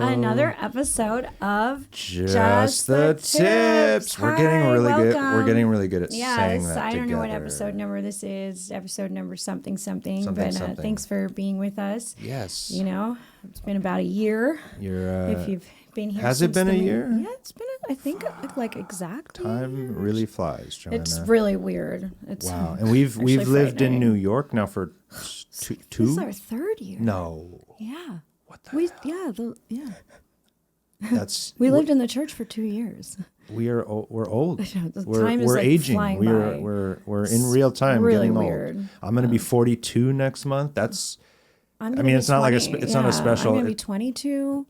Another episode of Just the Tips. We're getting really good. We're getting really good at saying that I don't know what together. Episode number this is. Episode number something. But thanks for being with us. Yes. You know, it's been about a year. If you've been here, has it been a year? Yeah, it's been. I think like exactly. Time really flies, Joanna. It's really weird. It's wow. And we've lived in New York now for two. This is our third year. No. Yeah. What the hell? That's we lived in the church for 2 years. We're old. We're aging. Flying We're in real time really getting weird. old. I'm going to be 42 next month. That's. It's not like it's not a special. I'm going to be 22.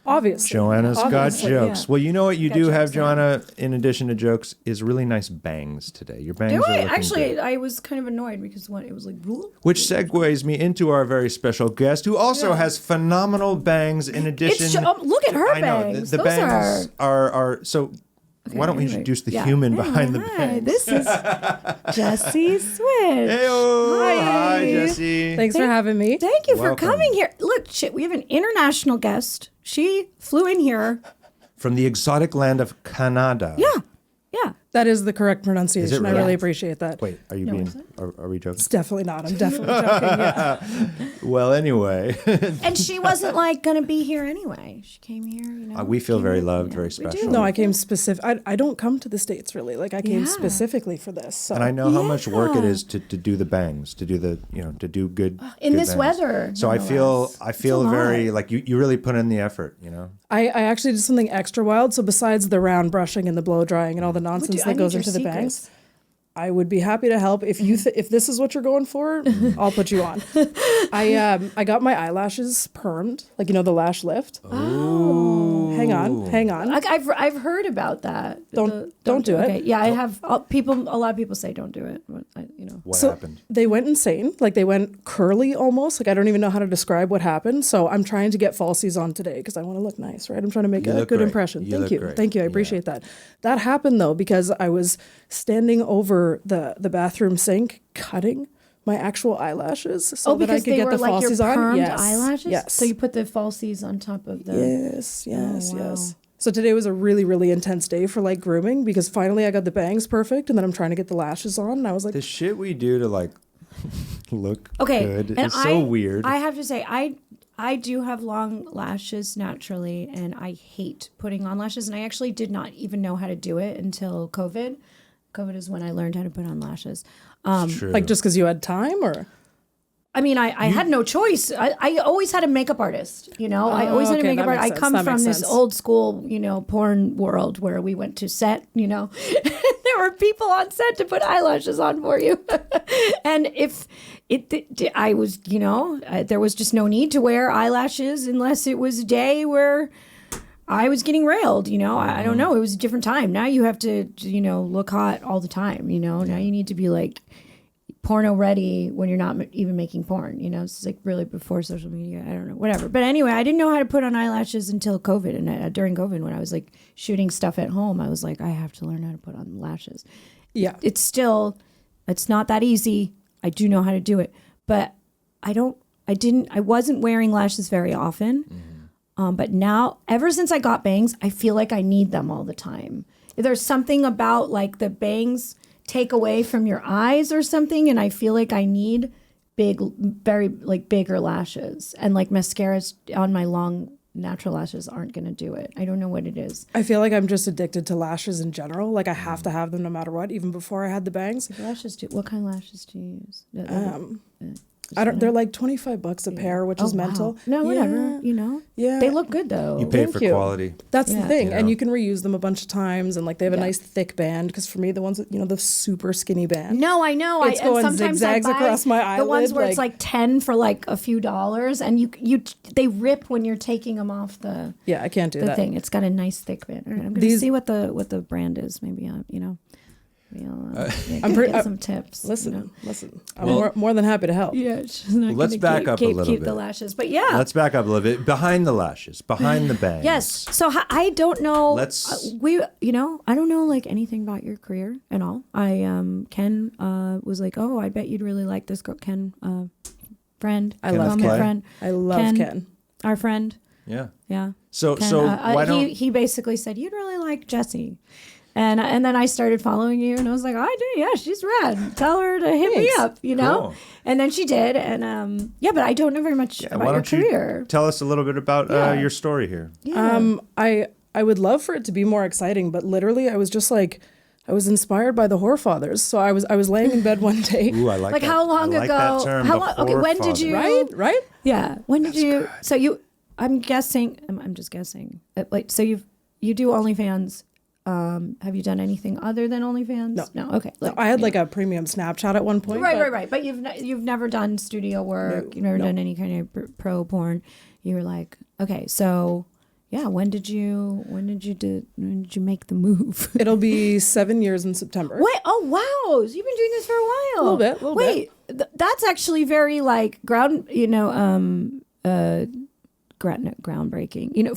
Obviously. Joanna's got jokes. Yeah. Well, you know what you do have, Joanna, yeah. in addition to jokes, is really nice bangs today. Your bangs are Actually, good. I was kind of annoyed because it was like... Which segues me into our very special guest, who also has phenomenal bangs in addition... look at her bangs. The bangs are so... Okay, why don't we introduce the human behind the bangs? This is Jessie Switch. Hi, Jessie. Thanks for having me. Thank you for coming here. Look, we have an international guest. She flew in here. From the exotic land of Canada. Yeah. That is the correct pronunciation. Really? I really appreciate that. Wait, are you are we joking? It's definitely not. I'm definitely joking, yeah. Well, anyway. And she wasn't going to be here anyway. She came here, we feel very loved, very special. No, I came specific. I don't come to the States really. I came specifically for this. So. And I know how much work it is to do the bangs, to do to do good in good this bangs. Weather. So I feel very you really put in the effort, I actually did something extra wild. So besides the round brushing and the blow drying and all the nonsense that goes into the bangs, I would be happy to help. If you if this is what you're going for, I'll put you on. I got my eyelashes permed, the lash lift. Oh, hang on. I've heard about that. Don't do it. Okay. Yeah, I have people. A lot of people say don't do it. What happened? They went insane. They went curly almost. I don't even know how to describe what happened. So I'm trying to get falsies on today because I want to look nice, right? I'm trying to make a good impression. Thank you. I appreciate that. That happened though because I was standing over the bathroom sink cutting my actual eyelashes so that I could get the falsies on. Yes. Eyelashes? Yes. So you put the falsies on top of the... Yes. So today was a really, really intense day for grooming because finally I got the bangs perfect and then I'm trying to get the lashes on and I was like... The shit we do to look good is so weird. I have to say, I do have long lashes naturally and I hate putting on lashes and I actually did not even know how to do it until COVID. COVID is when I learned how to put on lashes. True. Just because you had time or? I mean, I had no choice. I always had a makeup artist, I always had a makeup artist. I come from this old school, porn world where we went to set, there were people on set to put eyelashes on for you. And I was, there was just no need to wear eyelashes unless it was a day where I was getting railed, I don't know. It was a different time. Now you have to, look hot all the time, Now you need to be porno ready when you're not even making porn, It's really before social media. I don't know, whatever. But anyway, I didn't know how to put on eyelashes until COVID. And during COVID, when I was shooting stuff at home, I was I have to learn how to put on lashes. Yeah. It's not that easy. I do know how to do it, but I wasn't wearing lashes very often. Mm-hmm. But now, ever since I got bangs, I feel like I need them all the time. There's something about the bangs take away from your eyes or something, and I feel like I need bigger lashes. And mascaras on my long natural lashes aren't going to do it. I don't know what it is. I feel like I'm just addicted to lashes in general. I have to have them no matter what, even before I had the bangs. What kind of lashes do you use? They're $25 a pair, which is mental. No, whatever, Yeah. They look good though. You pay for quality. That's the thing. And you can reuse them a bunch of times and they have a nice thick band because for me the ones that, the super skinny band. No, I know. It's going zigzags across my eyelid. The ones where it's 10 for a few dollars and they rip when you're taking them off the I can't do the that thing. It's got a nice thick band. All right, I'm going to see what the brand is maybe, get some tips. Listen. I'm more than happy to help. Yeah, let's back up a little keep bit. the lashes, but yeah. Let's back up a little bit. Behind the lashes, behind the bangs. Yes. So I don't know. I don't know like anything about your career at all. Ken was like, oh, I bet you'd really like this girl, Ken, friend. I love Ken. Friend. I love Ken. Our friend. Yeah. Yeah. So Ken, why don't he basically said you'd really like Jessie. And then I started following you, and I was like, I do, yeah, she's rad. Tell her to hit me up, Cool. And then she did, and but I don't know very much about your career. Tell us a little bit about your story here. Yeah. I would love for it to be more exciting, but literally, I was just like, I was inspired by the Whorefathers. So I was laying in bed one day. Ooh, I like that. How long ago? That term, how long? Okay, when did you? Right? Yeah. When did you? Good. So you? I'm guessing. I'm just guessing. So you do OnlyFans. Have you done anything other than OnlyFans? No. Okay. No, I had like a premium Snapchat at one point. Right. But you've never done studio work. You've never done any kind of pro porn. You were like, okay, so yeah. When did you make the move? It'll be 7 years in September. Wait. Oh wow. So you've been doing this for a while. A little bit. That's actually very like groundbreaking.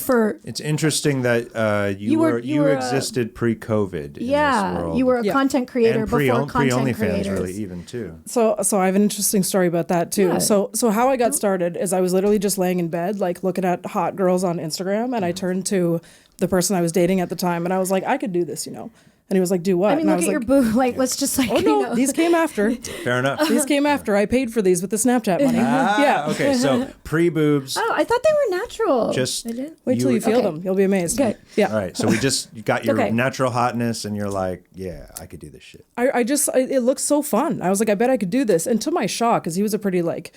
For it's interesting that you existed pre-COVID. Yeah, in this world. you were a content creator and before content OnlyFans creators. really even too. So I have an interesting story about that too. Yeah. So how I got started is I was literally just laying in bed, like looking at hot girls on Instagram, and I turned to the person I was dating at the time, and I was like, I could do this, And he was like, do what? I mean, and look at your boob. Like, let's just like. Oh no, these came after. Fair enough. These came after. I paid for these with the Snapchat money. Yeah. Okay, so pre-boobs. Oh, I thought they were natural. Just wait till you feel them. You'll be amazed. Good. Yeah. All right. So you got your natural hotness, and you're like, yeah, I could do this shit. It looks so fun. I was like, I bet I could do this. And to my shock, because he was a pretty like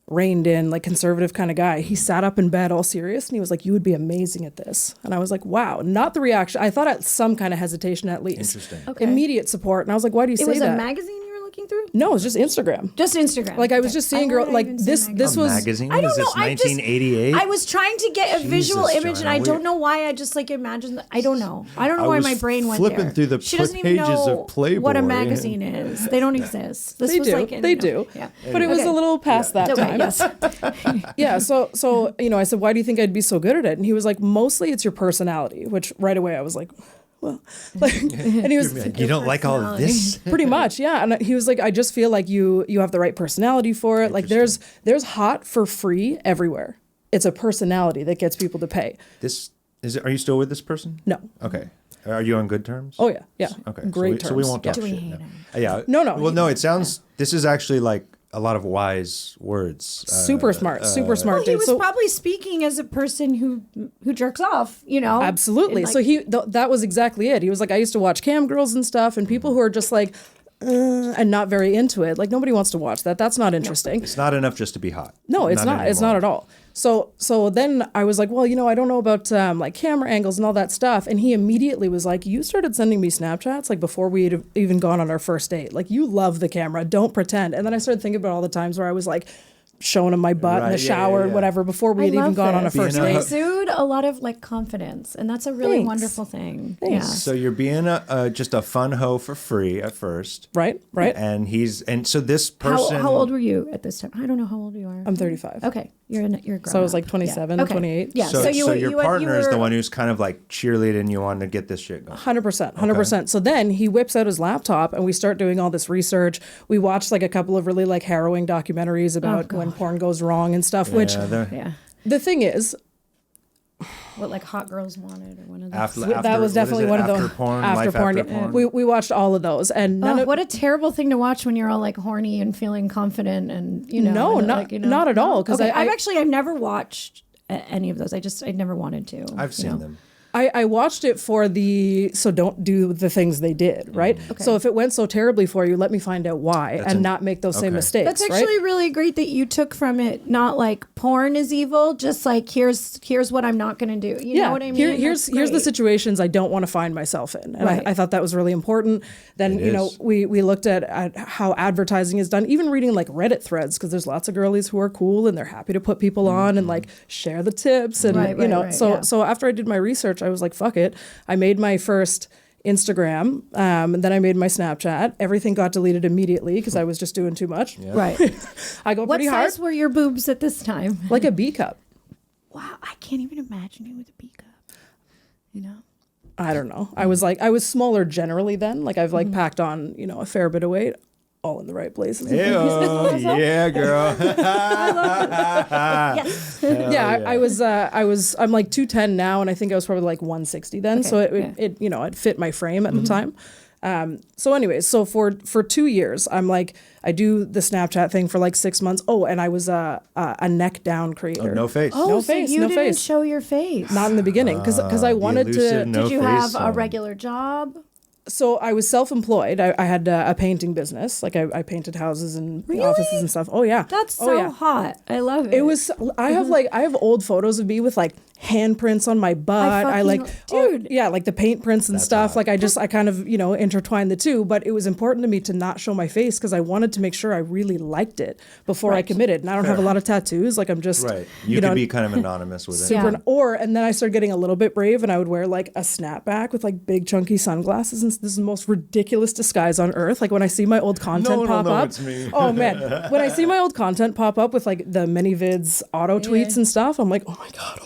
reined in, like conservative kind of guy, he sat up in bed all serious and he was like, you would be amazing at this. And I was like, wow. Not the reaction. I thought at some kind of hesitation at least. Interesting. Okay. Immediate support. And I was like, why do you say that? It was a magazine you were looking through? No, it was just Instagram. Just Instagram. Like I was just seeing girl like this was magazine. I don't know. Is this 1988? I was trying to get a visual image, and I don't know why. I just like imagined. I don't know why my brain went flipping there. through the she doesn't even pages know of Playboy. what a magazine is. They don't exist. This they was do. like They do. Yeah. But it was a little past that time. Yes. Yeah. So I said, why do you think I'd be so good at it? And he was like, mostly it's your personality. Which right away I was like, well, and he was you don't like all of this? Pretty much, yeah. And he was like, I just feel like you have the right personality for it. Like there's hot for free everywhere. It's a personality that gets people to pay. Are you still with this person? No. Okay. Are you on good terms? Oh yeah. Okay. Great terms. So we won't talk Do we shit. hate No. him? Yeah. No. Well, no. It sounds. This is actually like a lot of wise words. Super smart, Well, he dude. was probably speaking as a person who jerks off, Absolutely. So that was exactly it. He was like, I used to watch cam girls and stuff, and people who are just like, and not very into it. Like nobody wants to watch that. That's not interesting. It's not enough just to be hot. No, it's not. It's not at all. So then I was like, well, I don't know about like camera angles and all that stuff. And he immediately was like, you started sending me Snapchats like before we had even gone on our first date. Like you love the camera. Don't pretend. And then I started thinking about all the times where I was like showing him my butt in the shower or whatever before we had even gone on a first date. It exude a lot of like confidence, and that's a really wonderful thing. Thanks. Yeah. So you're being just a fun hoe for free at first, right? And so this person. How old were you at this time? I don't know how old you are. I'm 35. Okay, you're a grown So I was like 27, yeah. Okay. 28. Yeah. So your partner is the one who's kind of like cheerleading you on to get this shit going. 100%. So then he whips out his laptop and we start doing all this research. We watched like a couple of really like harrowing documentaries about when porn goes wrong and stuff, which the thing is, what like Hot Girls Wanted or one of those. After, that was definitely one of those. After porn. We watched all of those, and what a terrible thing to watch when you're all like horny and feeling confident, and not at all. Because I've never watched any of those. I never wanted to. I've seen them. I watched it for so don't do the things they did, right? Okay. So if it went so terribly for you, let me find out why and not make those same mistakes. That's actually really great that you took from it, not like porn is evil, just like here's what I'm not going to do. You know what I mean? Here's the situations I don't want to find myself in. And I thought that was really important. Then, we looked at how advertising is done, even reading like Reddit threads, because there's lots of girlies who are cool and they're happy to put people on and like share the tips. And, so after I did my research, I was like, fuck it. I made my first Instagram, and then I made my Snapchat. Everything got deleted immediately because I was just doing too much. Yeah. Right. I go pretty hard. What size were your boobs at this time? Like a B cup. Wow, I can't even imagine you with a B cup. You know? I don't know. I was smaller generally then. Like I've like packed on, you know, a fair bit of weight, all in the right places. Ew, yeah, girl. Yes. I'm like 210 now, and I think I was probably like 160 then. Okay, So it you know, it fit my frame at the time. So anyways, so for 2 years, I'm like, I do the Snapchat thing for like 6 months. Oh, and I was a neck down creator. Oh, no face. Oh, No so face, you no didn't face. show your face. Not in the beginning, because I wanted to. No Did you face have a zone. regular job? So I was self-employed. I had a painting business. Like I painted houses and offices and stuff. Oh yeah, That's oh, so yeah. hot. I love it. It was. I have old photos of me with like handprints on my butt. I like, dude. yeah, like the paint prints and stuff. hot. Like I kind of, you know, intertwined the two. But it was important to me to not show my face because I wanted to make sure I really liked it before I committed. And I don't have a lot of tattoos. Like I'm just Right. You know, could be kind of anonymous with it. super. Yeah. And then I started getting a little bit brave, and I would wear like a snapback with like big chunky sunglasses. And this is the most ridiculous disguise on earth. Like when I see my old content pop up, it's me. oh man, when I see my old content pop up with like the mini-vids auto tweets and stuff, I'm like, oh my god.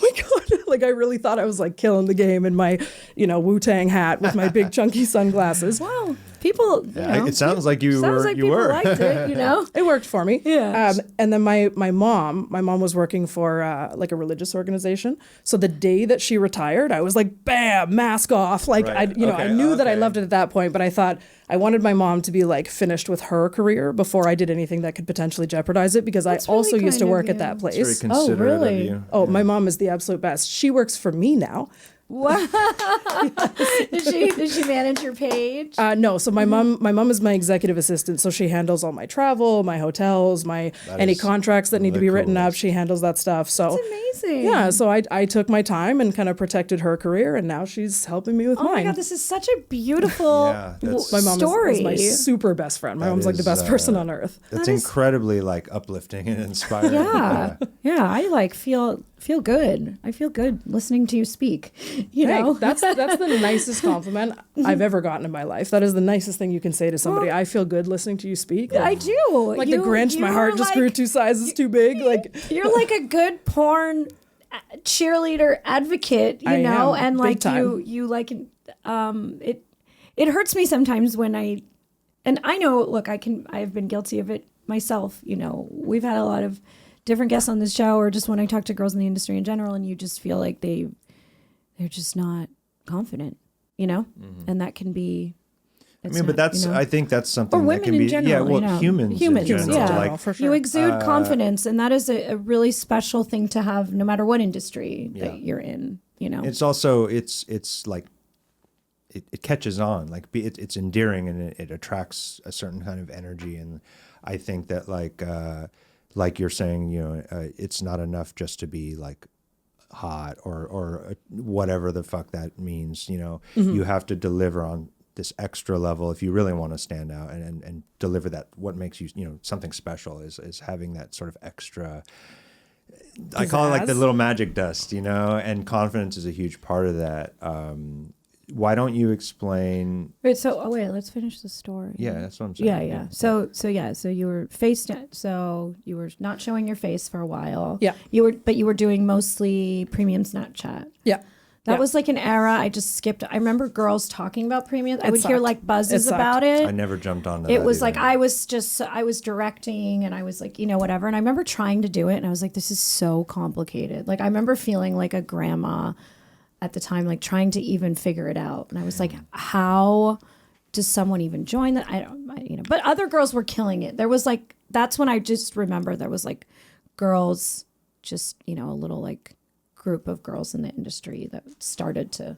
Like I really thought I was like killing the game in my, you know, Wu-Tang hat with my big chunky sunglasses. Wow. People, you know, It sounds like you sounds were. like you people were. liked it, you know? It worked for me. Yeah. And then my mom was working for like a religious organization. So the day that she retired, I was like, bam, mask off. Like Right. I knew that I Okay. loved it at that point, but I thought I wanted my mom to be like finished with her career before I did anything that could potentially jeopardize it, because That's I also really used to kind of work at you. that Very place. considerate really? of you. Oh, my mom is the absolute best. She works for me now. Wow. Did she manage your page? No, so my mom is my executive assistant, so she handles all my travel, my hotels, any is contracts that need to be written up. coolest. She handles that stuff. So That's amazing. yeah, so I took my time and kind of protected her career, and now she's helping me with Oh mine. my god, this is such a beautiful Yeah, that's- My mom story. is my super best friend. My That mom's like the is, best person on earth. That's incredibly like uplifting and inspiring. Yeah. I like feel good. I feel good listening to you speak. You Hey, know, that's the nicest compliment I've ever gotten in my life. That is the nicest thing you can say to somebody. I feel good listening to you speak. I do. Like the Grinch, my heart just grew 2 sizes too big. Like You're like a good porn cheerleader advocate, you I know, am, and big like time. you like it hurts me sometimes when and I know, look, I've been guilty of it myself, you know. We've had a lot of different guests on this show, or just when I talk to girls in the industry in general, and you just feel like they're just not confident, you know, and that can be. I mean, but that's, you know, I think that's something or that women can be, in general, yeah, well, you know. humans in general. yeah, Like, for sure. you exude confidence, and that is a really special thing to have, no matter what industry that you're in. You know, it's also, it's like, it catches on, like it's endearing, and it attracts a certain kind of energy. And I think that like you're saying, you know, it's not enough just to be like hot or whatever the fuck that means. You know, you have to deliver on this extra level if you really want to stand out and deliver that. What makes you, you know, something special is having that sort of extra. I call it like the little magic dust, you know, and confidence is a huge part of that. Why don't you explain? Wait, let's finish the story. Yeah, that's what I'm saying. Yeah. So you were so you were not showing your face for a while. Yeah. But you were doing mostly premium Snapchat. yeah. That was like an era I just skipped. I remember girls talking about premium. I would hear sucked. like buzzes It about sucked. it. I never jumped on It was like I was directing, and I was like, you know, whatever. And I remember trying to do it, and I was like, this is so complicated. Like I remember feeling like a grandma at the time, like trying to even figure it out. And I was like, how does someone even join that? You know, but other girls were killing it. There was like, that's when I just remember there was like girls, just, you know, a little like group of girls in the industry that started to,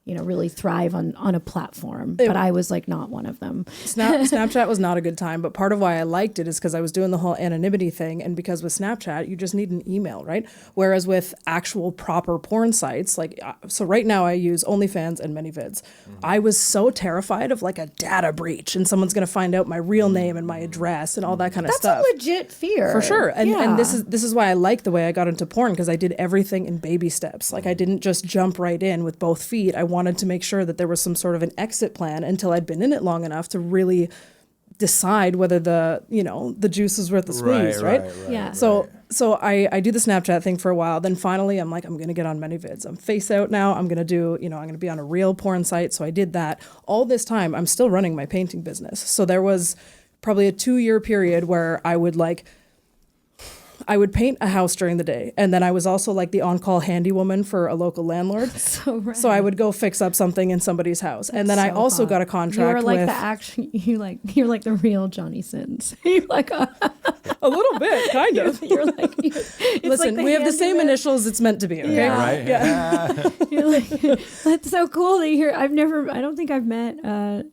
you know, really thrive on a platform. But I was like not one of them. Snapchat was not a good time, but part of why I liked it is because I was doing the whole anonymity thing, and because with Snapchat you just need an email, right? Whereas with actual proper porn sites, like so right now I use OnlyFans and ManyVids. I was so terrified of like a data breach and someone's gonna find out my real name and my address and all that kind of That's stuff. a legit fear. For sure. And Yeah. and this is why I like the way I got into porn, because I did everything in baby steps. Like I didn't just jump right in with both feet. I wanted to make sure that there was some sort of an exit plan until I'd been in it long enough to really decide whether the juice is worth the squeeze, right? Yeah. So I do the Snapchat thing for a while. Then finally I'm like, I'm going to get on ManyVids. I'm face out now. I'm going to do, I'm going to be on a real porn site. So I did that. All this time, I'm still running my painting business. So there was probably a 2-year period where I would paint a house during the day. And then I was also like the on-call handy woman for a local landlord. So I would go fix up something in somebody's house. And then I also got a contract You're like you're like the real Johnny Sins. You're like a little bit, kind of. Listen, like we have the same initials it's meant to be, okay? Yeah. Right? Yeah. You're like, that's so cool to hear. I don't think I've met a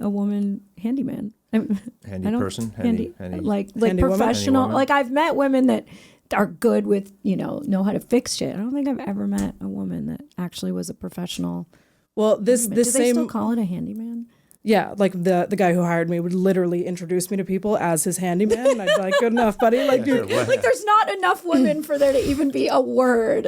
woman handyman. Handy like handy professional. woman? Like I've met women that are good with, know how to fix shit. I don't think I've ever met a woman that actually was a professional. Well, Do they still call it a handyman? Yeah, like the guy who hired me would literally introduce me to people as his handyman, and I'd be like, "Good enough, buddy." Like, like there's not enough women for there to even be a word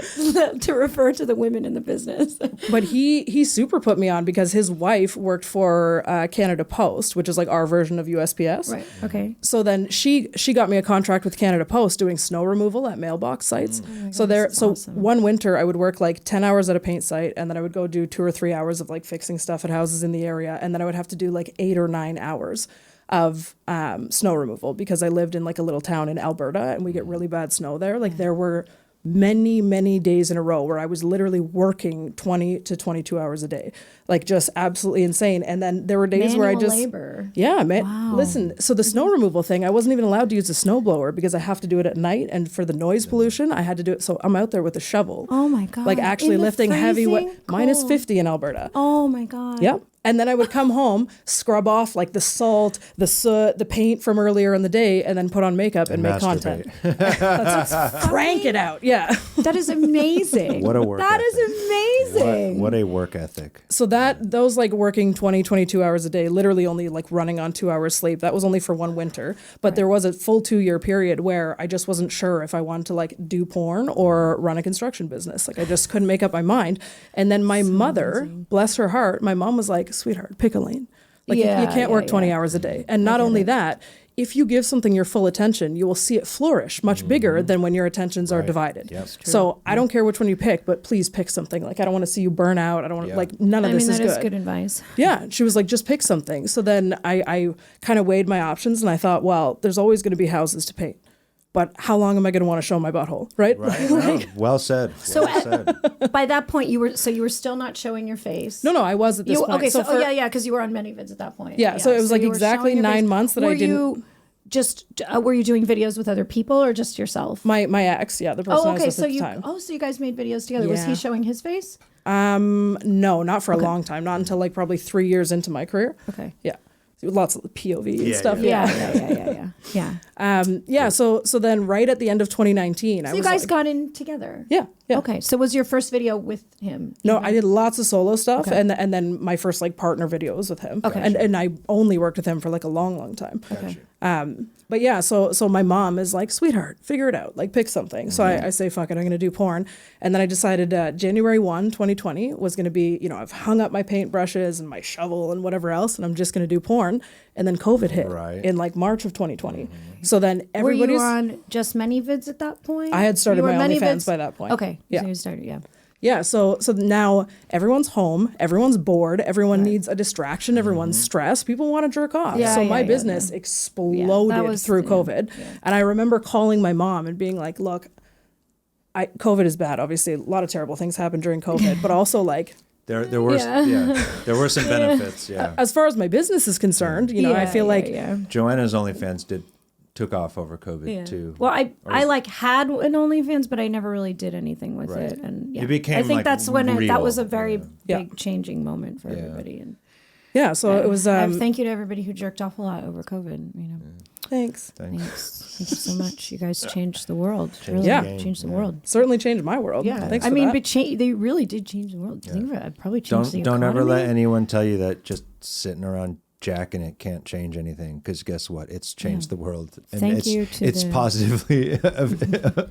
to refer to the women in the business. But he super put me on because his wife worked for Canada Post, which is like our version of USPS. Right. Okay. So then she got me a contract with Canada Post doing snow removal at mailbox sites. Awesome. One winter I would work like 10 hours at a paint site, and then I would go do 2 or 3 hours of like fixing stuff at houses in the area, and then I would have to do like 8 or 9 hours of snow removal because I lived in like a little town in Alberta and we get really bad snow there. Like there were many days in a row where I was literally working 20 to 22 hours a day, like just absolutely insane. And then there were days where I just labor. Yeah, man. Wow. Listen, so the snow removal thing, I wasn't even allowed to use a snowblower because I have to do it at night, and for the noise pollution, I had to do it. So I'm out there with a shovel. Oh my god! Like actually lifting heavy weight. Minus 50 in Alberta. Oh my god! Yep. And then I would come home, scrub off like the salt, the soot, the paint from earlier in the day, and then put on makeup and make content. Let's crank it out. Yeah. That is amazing. What a work That ethic. is amazing. What a work ethic. So those like working 20, 22 hours a day, literally only like running on 2 hours sleep, that was only for one winter. But there was a full 2-year period where I just wasn't sure if I wanted to like do porn or run a construction business. Like I just couldn't make up my mind. And then my mother, bless her heart, my mom was like, sweetheart, pick a lane. Like you can't work 20 hours a day. And not only that, if you give something your full attention, you will see it flourish much bigger than when your attentions are divided. Yep. So I don't care which one you pick, but please pick something. Like I don't want to see you burn out. I don't want like none of this is good. That is good advice. Yeah. She was like, just pick something. So then I kind of weighed my options and I thought, well, there's always going to be houses to paint. But how long am I going to want to show my butthole, right? Right. Well said. By that point, you were still not showing your face. No, I was at this point. Okay, so because you were on ManyVids at that point. Yeah, so it was like exactly 9 months that I didn't. Were you doing videos with other people or just yourself? My ex, the person I was with at the time. So you guys made videos together. Yeah. Was he showing his face? No, not for a long time. Not until like probably 3 years into my career. Okay. Yeah. Lots of POV and stuff. Yeah. So then right at the end of 2019, you guys got in together. Yeah. Okay. So was your first video with him? No, I did lots of solo stuff, and then my first like partner video was with him. Okay. And I only worked with him for like a long time. Okay. But yeah, so my mom is like, sweetheart, figure it out, like pick something. So I say, fuck it, I'm going to do porn. And then I decided January 1, 2020 was going to be, I've hung up my paintbrushes and my shovel and whatever else, and I'm just going to do porn. And then COVID hit in like March of 2020. So then everybody's... Were you on just ManyVids at that point? I had started my OnlyFans by that point. Okay. Yeah. So you started, Yeah, so now everyone's home, everyone's bored, everyone needs a distraction, everyone's stressed, people want to jerk off. So my business exploded through COVID. And I remember calling my mom and being like, look, COVID is bad. Obviously, a lot of terrible things happened during COVID, but also like... There were some benefits, As far as my business is concerned, I feel like... Joanna's OnlyFans took off over COVID too. Well, I had an OnlyFans, but I never really did anything with it, and it became I think that's when real. that was a very big changing moment for everybody. And so it was. Thank you to everybody who jerked off a lot over COVID. Thanks. Thank you so much. You guys changed the world. Changed the world. Certainly changed my world. Yeah, thanks. But they really did change the world. Think about it. Probably changed the economy. Don't ever let anyone tell you that just sitting around jacking it can't change anything, because guess what? It's changed the world. And it's positively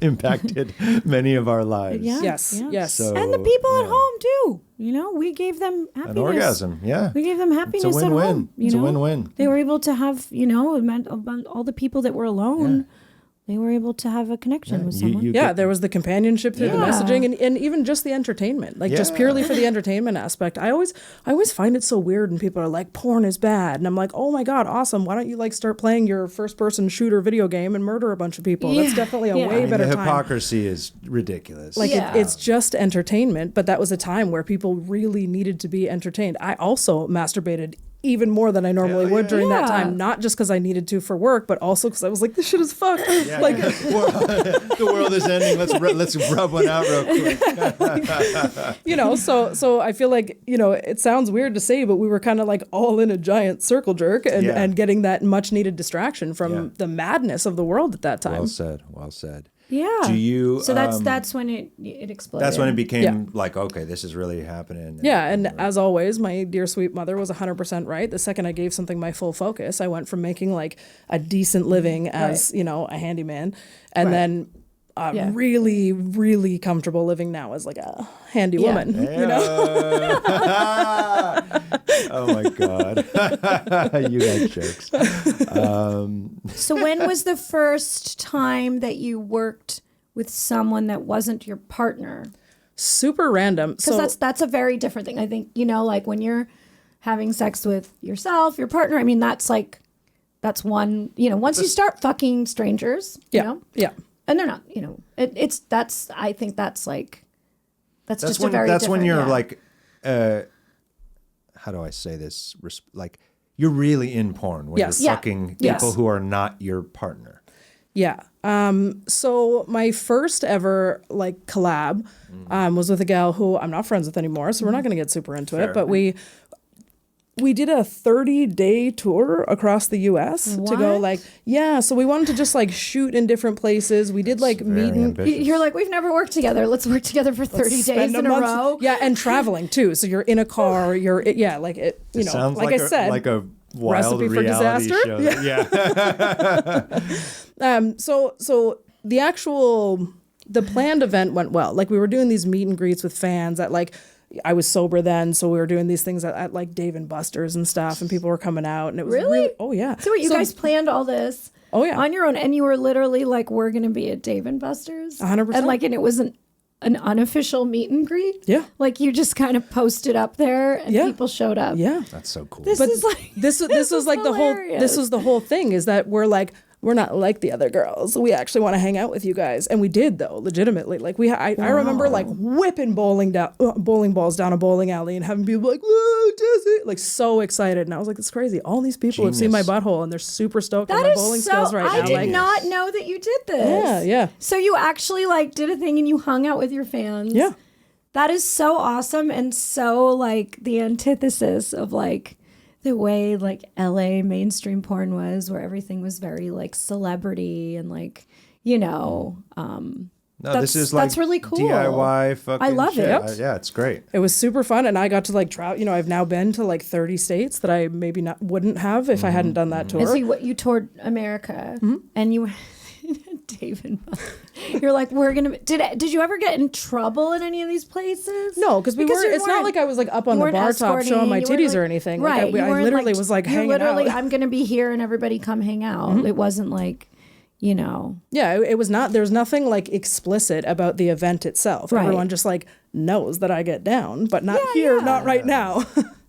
impacted many of our lives. Yeah. Yes. So, and the people at home too. You know, we gave them happiness. An orgasm, yeah. We gave them happiness it's a win-win. at home. It's a win-win. They were able to have, all the people that were alone. Yeah. They were able to have a connection with someone. There was the companionship through the messaging and even just the entertainment, just purely for the entertainment aspect. I always find it so weird when people are like, porn is bad. And I'm like, oh my God, awesome. Why don't you start playing your first person shooter video game and murder a bunch of people? That's definitely a way better time. The hypocrisy is ridiculous. It's just entertainment, but that was a time where people really needed to be entertained. I also masturbated even more than I normally would during that time, not just because I needed to for work, but also because I was like, this shit is fucked. Yeah. The world is ending. Let's rub one out real quick. So I feel like, it sounds weird to say, but we were kind of like all in a giant circle jerk and getting that much needed distraction from the madness of the world at that time. Well said. Yeah. Do you? So that's when it exploded. That's when it became like, okay, this is really happening. And as always, my dear sweet mother was 100% right. The second I gave something my full focus, I went from making like a decent living as a handyman, and then really, really comfortable living now as like a handy woman. Oh my God. You got jokes. So when was the first time that you worked with someone that wasn't your partner? Super random. Because that's a very different thing. I think, like when you're having sex with yourself, your partner, I mean, that's one, once you start fucking strangers, you know? Yeah. And they're not, I think that's just a very That's when you're different, how do I say this? Like, you're really in porn when you're fucking people who are not your partner. Yeah. So my first ever collab was with a gal who I'm not friends with anymore, so we're not going to get super into it, but we did a 30-day tour across the U.S. to go so we wanted to just shoot in different places. We did meet and you're like, we've never worked together. Let's work together for 30 days in a row. Yeah, and traveling too. So you're in a car, sounds like I said, like a wild recipe for disaster. Show. Yeah. So the planned event went well. We were doing these meet and greets with fans at I was sober then, so we were doing these things at Dave & Buster's and stuff, and people were coming out, and it was really oh yeah. So you guys planned all this on your own, and you were literally we're going to be at Dave & Buster's? 100%. And it was an unofficial meet and greet? Yeah. You just kind of posted up there, and people showed up? Yeah. That's so cool. This was the whole thing, is that we're not like the other girls. We actually want to hang out with you guys. And we did, though, legitimately. I remember whipping bowling balls down a bowling alley and having people whoa, Jesse, so excited. And I was like, it's crazy. All these people have seen my butthole and they're super stoked on my bowling skills right now. I did not know that you did this. Yeah. So you actually did a thing and you hung out with your fans. Yeah. That is so awesome and so the antithesis of the way LA mainstream porn was, where everything was very celebrity and this is that's really cool. DIY fucking I love shit. it. Yeah, it's great. It was super fun, and I got to travel. I've now been to 30 states that I maybe wouldn't have if I hadn't done that tour. And so you toured America, and you were Dave and Buster. You're we're gonna. Did you ever get in trouble in any of these places? No, because we weren't. It's not like I was up on the bar top showing my titties or anything. Right. I literally was hanging out. I'm gonna be here, and everybody come hang out. Mm-hmm. It wasn't Yeah, it was not. There's nothing explicit about the event itself. Right. Everyone just knows that I get down, but not not right now.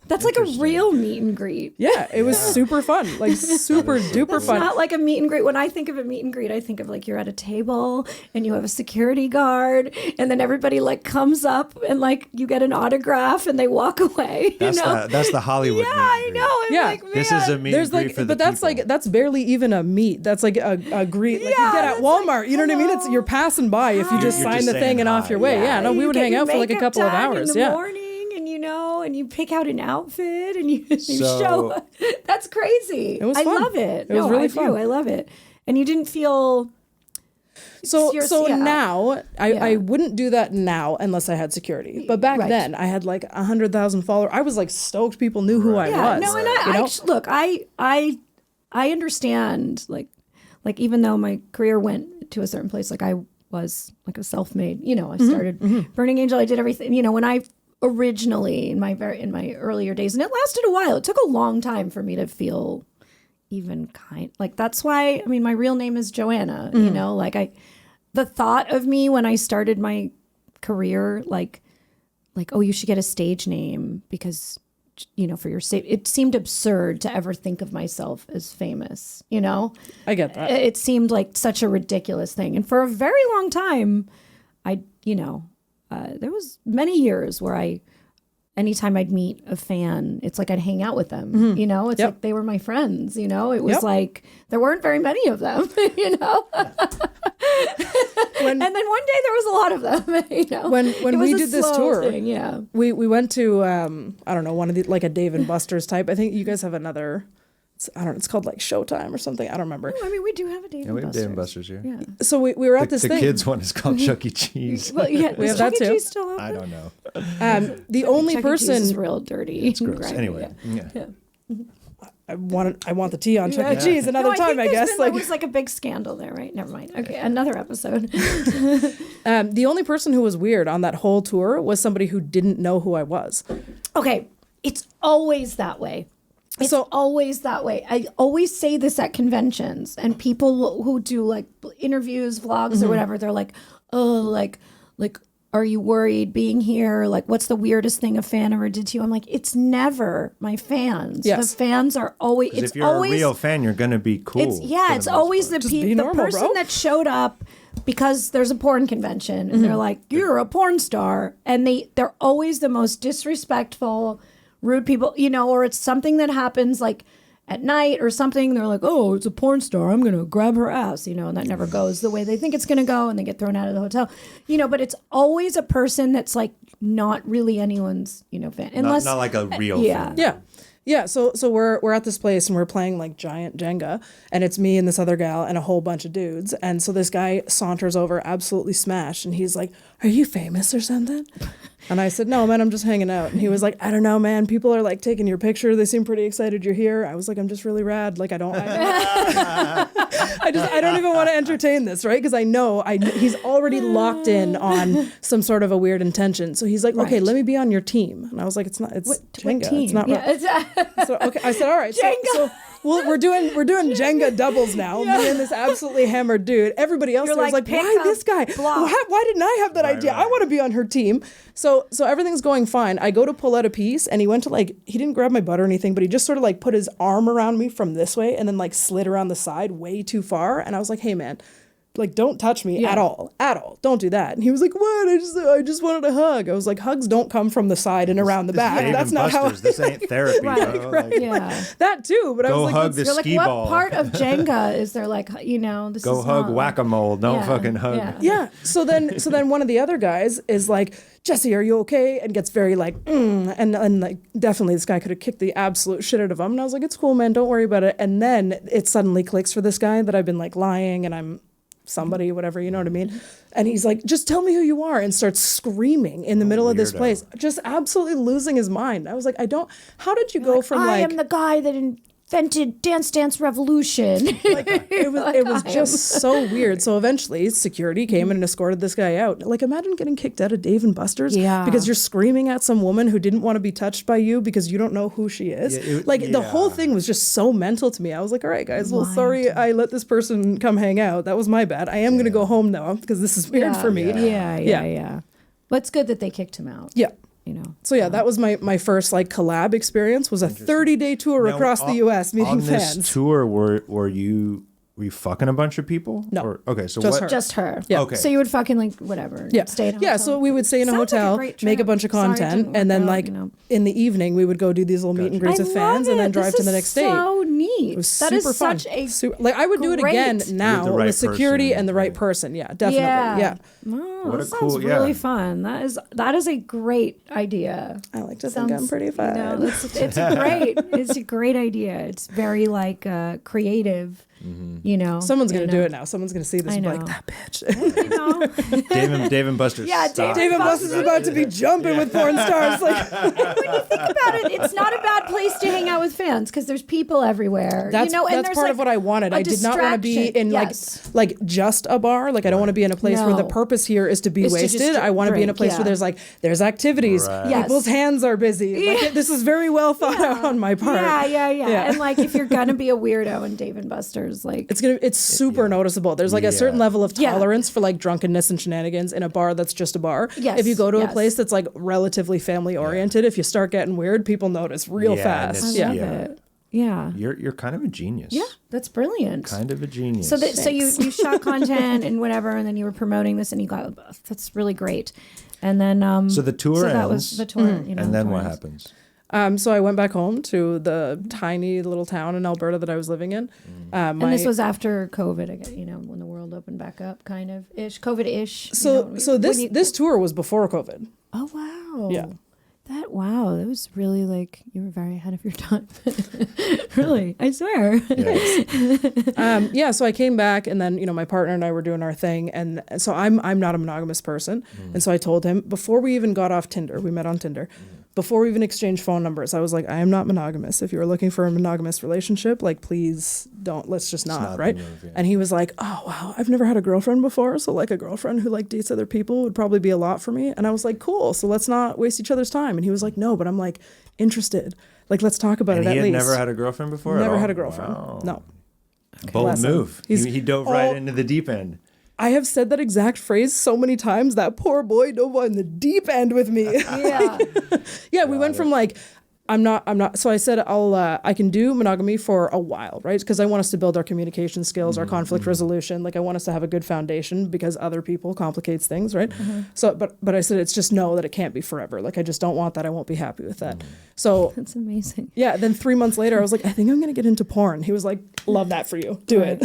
That's a real meet and greet. Yeah, it was super fun, super duper fun. It's not like a meet and greet. When I think of a meet and greet, I think of you're at a table and you have a security guard, and then everybody comes up and you get an autograph and they walk away. That's the Hollywood. Yeah, I know. Man, this is a meet and greet for the that's people. That's barely even a meet. That's a greet you get at Walmart. You know what I mean? It's you're passing by if you just sign the thing and off your way. Yeah, no, we would hang out for a couple of hours. In the morning. And you pick out an outfit and you show up. That's crazy. It was fun. I love it. It was really fun. I love it. And you didn't feel So now I wouldn't do that now unless I had security. But back then I had like 100,000 followers. I was like stoked people knew who I was. No, and I understand like even though my career went to a certain place, like I was like a self-made, I started Burning Angel. I did everything, when I originally in my earlier days, and it lasted a while. It took a long time for me to feel even like that's why my real name is Joanna. The thought of me when I started my career, like oh, you should get a stage name because for your safety. It seemed absurd to ever think of myself as famous. I get that. It seemed like such a ridiculous thing, and for a very long time, there was many years where anytime I'd meet a fan, it's like I'd hang out with them, it's like they were my friends, it was like, there weren't very many of them, and then one day there was a lot of them, When we did this tour, thing, we went to, I don't know, one of the, like a Dave and Buster's type. I think you guys have another, it's called like Showtime or something. I don't remember. No, we do have a Dave and Buster's. We have Dave and Buster's here. Yeah. So we were at this the thing. The kids one is called Chuck E. Cheese. Well, yeah, we have Chuck that too. E. Cheese still open? I don't know. The only Chuck person E. Cheese is real dirty. It's gross. Grimy, Anyway. Yeah. I want the tea on Chuck E. Cheese another time, I guess. There was like a big scandal there, right? Never mind. Okay, another episode. The only person who was weird on that whole tour was somebody who didn't know who I was. Okay, it's always that way. It's always that way. I always say this at conventions, and people who do like interviews, vlogs, or whatever, they're like, "Oh, like, are you worried being here? Like, what's the weirdest thing a fan ever did to you?" I'm like, it's never my fans. Yes. The fans are always. It's if you're always, a real fan, you're gonna be cool. It's always the person bro. that showed up because there's a porn convention, and they're like, "You're a porn star," and they're always the most disrespectful, rude people, or it's something that happens like at night or something. They're like, "Oh, it's a porn star. I'm going to grab her ass," and that never goes the way they think it's going to go, and they get thrown out of the hotel, but it's always a person that's like not really anyone's, fan. Unless not like a real fan. Yeah, so we're at this place and we're playing like giant Jenga, and it's me and this other gal and a whole bunch of dudes. And so this guy saunters over absolutely smashed, and he's like, "Are you famous or something?" And I said, "No, man, I'm just hanging out." And he was like, "I don't know, man. People are like taking your picture. They seem pretty excited you're here." I was like, "I'm just really rad. Like I don't even want to entertain this, right? Because I know he's already locked in on some sort of a weird intention." So he's like, "Okay, let me be on your team." And I was like, "It's not. It's Jenga. team? It's not." So okay, I said, "All right." So we're doing Jenga doubles now. Me and this absolutely hammered dude. Everybody else was like, "Why this guy? Why didn't I have that idea? I want to be on her team." So everything's going fine. I go to pull out a piece, and he went to he didn't grab my butt or anything, but he just sort of like put his arm around me from this way and then like slid around the side way too far. And I was like, "Hey man, like don't touch me at all. Don't do that." And he was like, "What? I just wanted a hug." I was like, "Hugs don't come from the side and around the back. That's not how." This ain't therapy, bro. Right. That too. But I was like, hug the ski like, ball. what part of Jenga is there like, this go is hug not, whack-a-mole. Don't fucking hug. Yeah. So then one of the other guys is like, "Jesse, are you okay?" And gets very like, and like definitely this guy could have kicked the absolute shit out of him. And I was like, "It's cool, man. Don't worry about it." And then it suddenly clicks for this guy that I've been like lying and I'm somebody, whatever, you know what I mean? And he's like, "Just tell me who you are," and starts screaming in the middle of this place, just absolutely losing his mind. I was like, how did you go from I am the guy that invented Dance Revolution. It was just so weird. So eventually security came and escorted this guy out. Like imagine getting kicked out of Dave and Buster's because you're screaming at some woman who didn't want to be touched by you because you don't know who she is. The whole thing was just so mental to me. I was like, "All right guys, well sorry I let this person come hang out. That was my bad. I am going to go home now because this is weird for me." Yeah. Well, it's good that they kicked him out. Yeah. So that was my first like collab experience. Was a 30-day tour across the U.S. meeting fans. On this tour, were you fucking a bunch of people? No. Okay, so just what? her. Just her. Yeah. Okay. So you would fucking like whatever. Yeah. Stay in a hotel. So we would stay in a hotel, make a bunch of content, and then in the evening we would go do these little meet and greets with fans, and then drive to the next day. So neat. It was that super is fun. such a like I would do it again now with security and the right person. Yeah, definitely. Yeah. Oh, What that a sounds cool- really yeah. fun. That is a great idea. I like to think I'm pretty fun. It's a great idea. It's very like creative. you know. Someone's going to do it now. Someone's going to see this and be like, that bitch. You know. Dave and Buster's. Yeah, Dave and Buster's about to be jumping with porn stars. Like, when you think about it, it's not a bad place to hang out with fans because there's people everywhere. That's, you know, and that's part of what I wanted. I did not want to be in like just a bar. Like I don't want to be in a place where the purpose here is to be wasted. I want to be in a place where there's activities. Right. People's hands are busy. Like, this is very well thought out on my part. Yeah. And like if you're gonna be a weirdo in Dave and Buster's, like it's super noticeable. There's like a certain level of tolerance for like drunkenness and shenanigans in a bar that's just a bar. Yes. If you go to a place that's like relatively family oriented, if you start getting weird, people notice real fast. I love it. Yeah. You're kind of a genius. Yeah, that's brilliant. Kind of a genius. So you shot content and whatever, and then you were promoting this, and you got that's really great. And then so the tour ends. That was the tour. You know, and then what happens? So I went back home to the tiny little town in Alberta that I was living in. And this was after COVID, you know, when the world opened back up, kind of ish, COVID-ish. So this tour was before COVID. Oh wow! Yeah. That was really like you were very ahead of your time. Really, I swear. Yes. So I came back, and then my partner and I were doing our thing, and so I'm not a monogamous person, and so I told him before we even got off Tinder, we met on Tinder. Before we even exchanged phone numbers, I was like, I am not monogamous. If you're looking for a monogamous relationship, like, please don't, let's just not, right? And he was like, oh, wow, I've never had a girlfriend before. So like a girlfriend who like dates other people would probably be a lot for me. And I was like, cool. So let's not waste each other's time. And he was like, no, but I'm like interested. Like, let's talk about it at least. He had never had a girlfriend before? Never had a girlfriend. Wow. No. Bold move. He dove right into the deep end. I have said that exact phrase so many times. That poor boy dove on the deep end with me. Yeah. We went from like, I'm not. So I said, I can do monogamy for a while, right? Because I want us to build our communication skills, our conflict resolution. Like I want us to have a good foundation because other people complicates things, right? So, but I said, it's just know that it can't be forever. Like I just don't want that. I won't be happy with that. So that's amazing. Yeah. Then 3 months later, I was like, I think I'm going to get into porn. He was like, love that for you. Do it.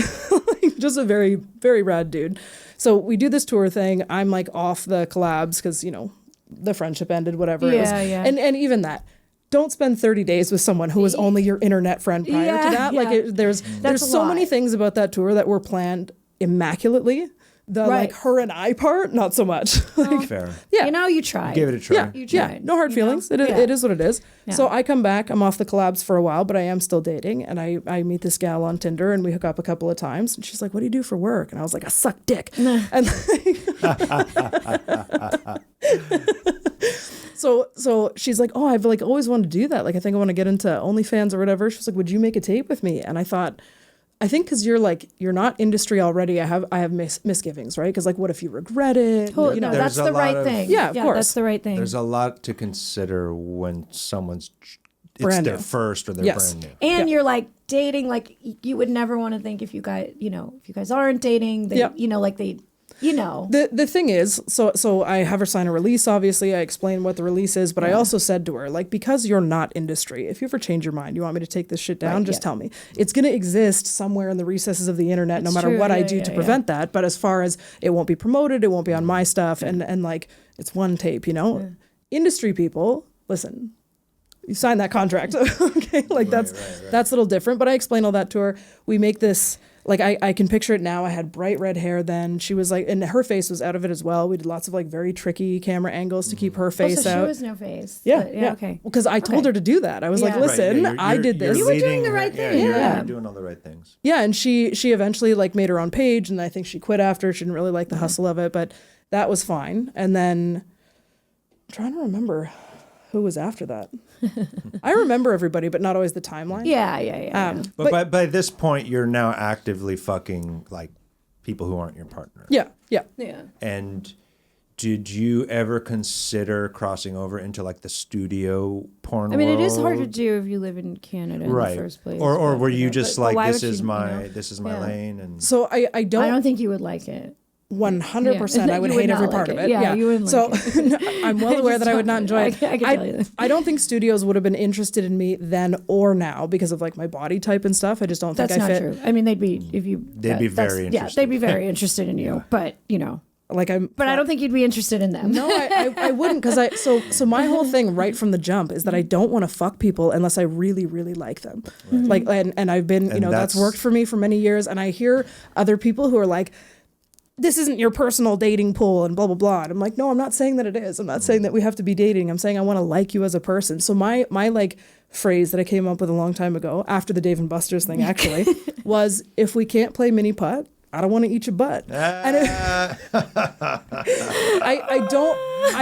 Just a very, very rad dude. So we do this tour thing. I'm like off the collabs because, the friendship ended, whatever it is. Yeah. And even that. Don't spend 30 days with someone who was only your internet friend prior to that. Yeah. Like there's so many things about that tour that were planned immaculately. Like her and I part, not so much. Fair. Yeah. You tried. You gave it a try. Yeah. You tried. Yeah. No hard feelings. It is what it is. Yeah. So I come back. I'm off the collabs for a while, but I am still dating. And I meet this gal on Tinder and we hook up a couple of times. And she's like, what do you do for work? And I was like, I suck dick. And So she's like, oh, I've like always wanted to do that. Like, I think I want to get into OnlyFans or whatever. She was like, would you make a tape with me? And I thought, I think because you're not industry already. I have misgivings, right? Because like, what if you regret it? Totally. No, that's the right thing. Yeah, of course. That's the right thing. There's a lot to consider when someone's their first or they're brand new. And you're like dating, like you would never want to think if you guys aren't dating, The thing is, so I have her sign a release, obviously. I explain what the release is, but I also said to her, like, because you're not industry, if you ever change your mind, you want me to take this shit down, just tell me. It's going to exist somewhere in the recesses of the internet, no matter what I do to prevent that. But as far as it won't be promoted, it won't be on my stuff, and like, it's one tape, Industry people, listen, you signed that contract, okay? Like, that's a little different, but I explained all that to her. We make this... Like, I can picture it now. I had bright red hair then. She was like, and her face was out of it as well. We did lots of like very tricky camera angles to keep her face out. She was no face. Yeah. Okay. Because I told her to her to do that. I was like, listen, I did this. You were doing the right thing. You're doing all the right things. Yeah. And she eventually like made her own page, and I think she quit after. She didn't really like the hustle of it, but that was fine. And then I'm trying to remember who was after that. I remember everybody, but not always the timeline. Yeah. But by this point, you're now actively fucking like people who aren't your partner. Yeah. And did you ever consider crossing over into like the studio porn world? It is hard to do if you live in Canada in the first place. Or were you just like, this is my lane? And so I don't think you would like it. 100%. I would hate every part of it. Yeah, you wouldn't like it. I'm well aware that I would not enjoy it. I can tell you that. I don't think studios would have been interested in me then or now because of like my body type and stuff. I just don't think I fit. That's not true. They'd be very interested. Yeah, they'd be very interested in you, but Like but I don't think you'd be interested in them. No, I wouldn't, because so my whole thing right from the jump is that I don't want to fuck people unless I really, really like them. Right. Like, and I've been, you know, that's worked for me for many years. And I hear other people who are like, this isn't your personal dating pool and blah, blah, blah. And I'm like, no, I'm not saying that it is. I'm not saying that we have to be dating. I'm saying I want to like you as a person. So my like phrase that I came up with a long time ago after the Dave and Buster's thing actually was, if we can't play mini putt, I don't want to eat your butt. And I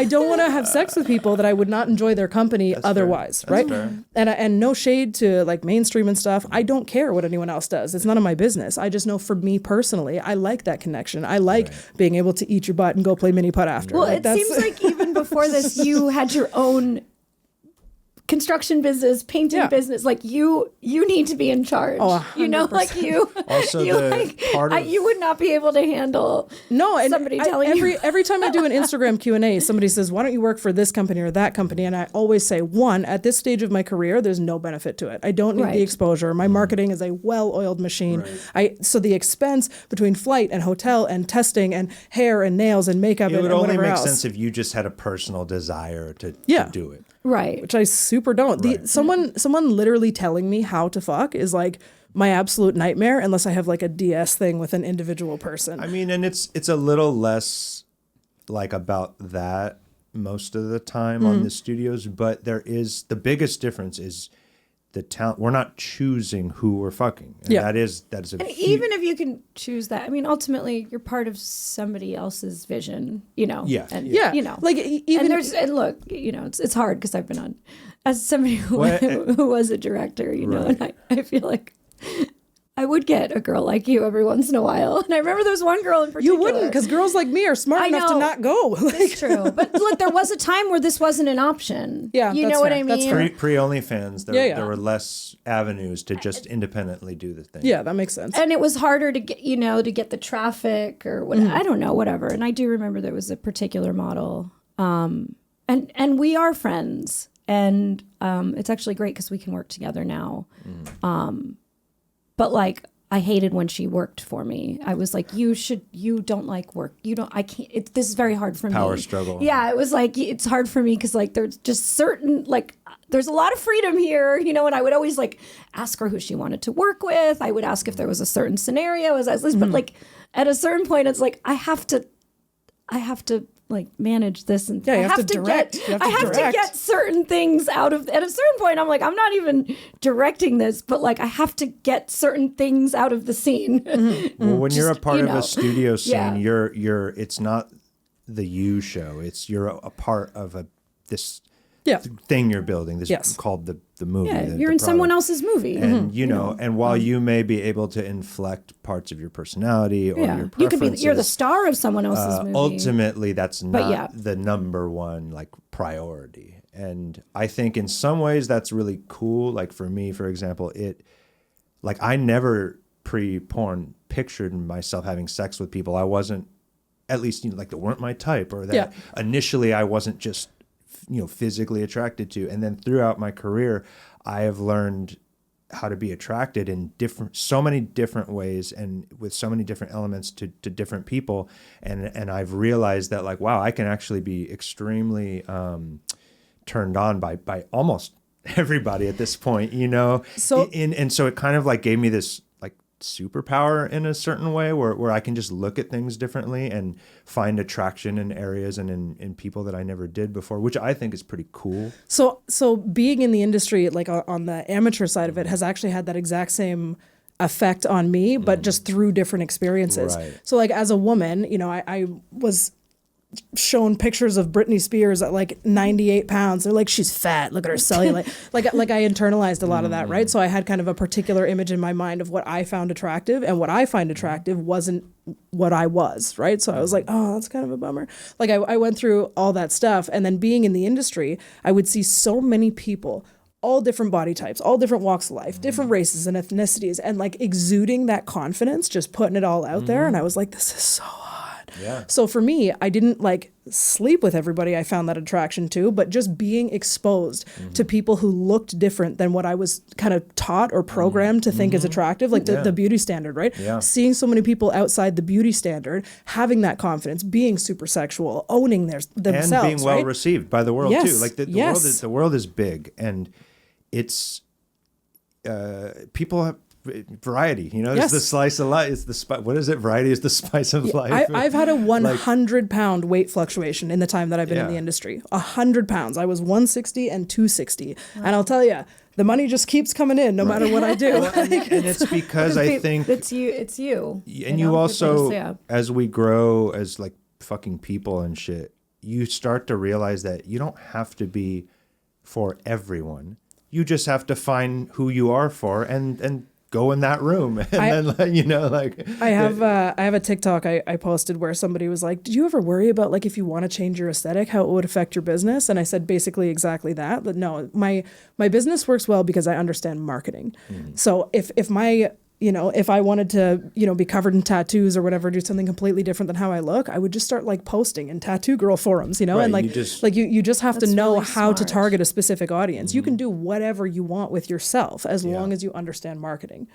don't want to have sex with people that I would not enjoy their company That's otherwise, right? And no shade to like mainstream and stuff. I don't care what anyone else does. It's none of my business. I just know for me personally, I like that connection. I like being able to eat your butt and go play mini putt after. Well, it seems like even before this, you had your own construction business, painting business. Like you need to be in charge. Oh, you know, like you. Also, you you would not be able to handle. No, and somebody telling you. Every time I do an Instagram Q&A, somebody says, "Why don't you work for this company or that company?" And I always say, one, at this stage of my career, there's no benefit to it. I don't need the exposure. My marketing is a well-oiled machine. So the expense between flight and hotel and testing and hair and nails and makeup and whatever else. It would only make sense if you just had a personal desire to do it. Right. Which I super don't. Someone literally telling me how to fuck is like my absolute nightmare unless I have like a DS thing with an individual person. I mean, and it's a little less like about that most of the time on the studios, but there is the biggest difference is the talent. We're not choosing who we're fucking. And that is a and even if you can choose that, I mean, ultimately you're part of somebody else's vision, you know. Yeah. And you know, like even and look, you know, it's hard because I've been on as somebody who was a director, you know, and I feel like I would get a girl like you every once in a while. And I remember there was one girl in particular. You wouldn't, because girls like me are smart enough to not go. That's true. But look, there was a time where this wasn't an option. Yeah, you know what I mean? That's fair. Pre-OnlyFans, there were less avenues to just independently do the thing. Yeah, that makes sense. And it was harder to get, you know, to get the traffic or what, I don't know, whatever. And I do remember there was a particular model. And we are friends. And it's actually great because we can work together now. But like, I hated when she worked for me. I was like, you don't like work. I can't, this is very hard for me. Power struggle. Yeah. It was like, it's hard for me because like, there's just certain, like, there's a lot of freedom here, you know, and I would always like ask her who she wanted to work with. I would ask if there was a certain scenario but like at a certain point, it's like, I have to like manage this and I have to direct. I have to get certain things out of, at a certain point I'm like, I'm not even directing this, but like I have to get certain things out of the scene. Well, when you're a part of a studio scene, you're it's not the you show, it's you're a part of this thing you're building, this called the movie. Yeah, you're in someone else's movie. And you know, and while you may be able to inflect parts of your personality or your preferences, you're the star of someone else's movie. Ultimately, that's not the number one like priority. And I think in some ways that's really cool. Like for me, for example, like I never pre-porn pictured myself having sex with people I wasn't, at least, you know, like that weren't my type, or that initially I wasn't just, you know, physically attracted to. And then throughout my career, I have learned how to be attracted in so many different ways and with so many different elements to different people. And I've realized that like, wow, I can actually be extremely turned on by almost everybody at this point, you know? So, and so it kind of like gave me this like superpower in a certain way where I can just look at things differently and find attraction in areas and in people that I never did before, which I think is pretty cool. So being in the industry, like on the amateur side of it, has actually had that exact same effect on me, but just through different experiences. Right. So like as a woman, you know, I was shown pictures of Britney Spears at like 98 pounds. They're like, she's fat. Look at her cellulite. like I internalized a lot of that, right? So I had kind of a particular image in my mind of what I found attractive, and what I find attractive wasn't what I was, right? So I was like, oh, that's kind of a bummer. Like I went through all that stuff, and then being in the industry, I would see so many people, all different body types, all different walks of life, different races and ethnicities, and like exuding that confidence, just putting it all out there. And I was like, this is so hot. that. Yeah. So for me, I didn't like sleep with everybody I found that attraction to, but just being exposed to people who looked different than what I was kind of taught or programmed to think is attractive, like the beauty standard, right? Yeah. Seeing so many people outside the beauty standard, having that confidence, being super sexual, owning themselves, and being well right? received by the world Yes. too. Like the world is big, and it's people have variety, you know. It's the slice of life. It's the what is it? Variety is the spice of life. I've had a 100-pound weight fluctuation in the time that I've been in the industry. 100 pounds. I was 160 and 260, and I'll tell you, the money just keeps coming in no matter what I do. Well, and it's because I think it's you. And you also, as we grow as like fucking people and shit, you start to realize that you don't have to be for everyone. You just have to find who you are for and go in that room. And then, you know, like I have a TikTok I posted where somebody was like, did you ever worry about like if you want to change your aesthetic, how it would affect your business? And I said basically exactly that. But no, my business works well because I understand marketing. So if my, you know, if I wanted to, you know, be covered in tattoos or whatever, do something completely different than how I look, I would just start like posting in tattoo girl forums, you know, and like you just have to know really how to smart. target a specific audience. You can do whatever you want with yourself as long as you understand marketing.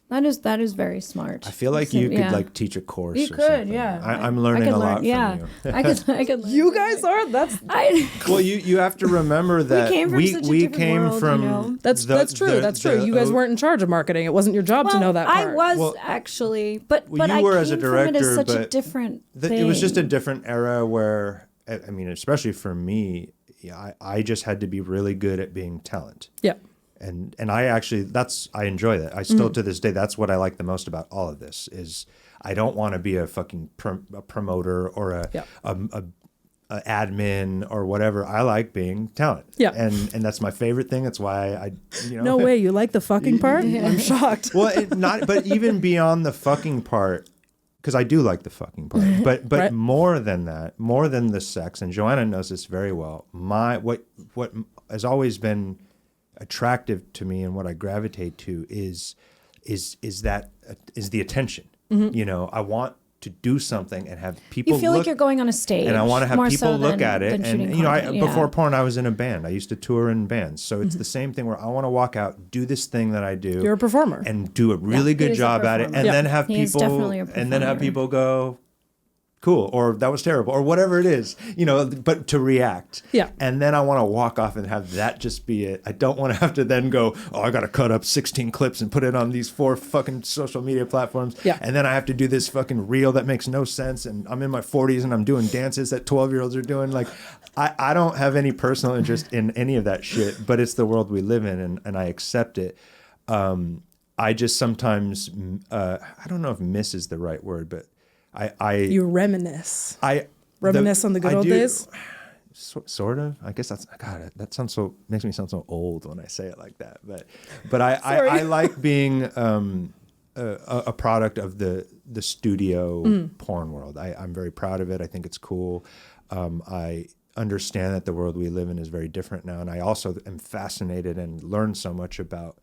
That is very smart. I feel like you could like teach a course. You or could, something. yeah. I'm learning a lot from you. I could learn. You guys are. Well, you have to remember that we came from. You know? That's true. That's true. You guys weren't in charge of marketing. It wasn't your job to know that part. I was actually, but you I were came as a from it as director, such a but different thing. It was just a different era where, I mean, especially for me, I just had to be really good at being talent. Yeah. And I actually, I enjoy that. I still to this day, that's what I like the most about all of this is I don't want to be a fucking a promoter or a admin or whatever. I like being talent. Yeah. And that's my favorite thing. That's why I, you know. No way. You like the fucking part? I'm shocked. Well, but even beyond the fucking part, because I do like the fucking part, but Right. more than that, more than the sex, and Joanna knows this very well. What has always been attractive to me and what I gravitate to is the attention. You know, I want to do something and have people. You feel like you're going on a stage, and I want to have people so look at it. And you know, before porn, porn, I was in a band. I used to tour in bands, so it's the same thing where I want to walk out, do this thing that I do. You're a performer, and do a really good job at it, and then have people go, cool, or that was terrible, or whatever it is, you know, but to react. Yeah. And then I want to walk off and have that just be it. I don't want to have to then go, oh, I got to cut up 16 clips and put it on these 4 fucking social media platforms. Yeah. And then I have to do this fucking reel that makes no sense. And I'm in my 40s and I'm doing dances that 12-year-olds are doing. Like, I don't have any personal interest in any of that shit, but it's the world we live in and I accept it. I just sometimes, I don't know if miss is the right word, but you reminisce. Reminisce on the good old days. Sort of. I guess that's God. That makes me sound so old when I say it like that. But I like being a product of the studio porn world. I'm very proud of it. I think it's cool. I understand that the world we live in is very different now, and I also am fascinated and learn so much about.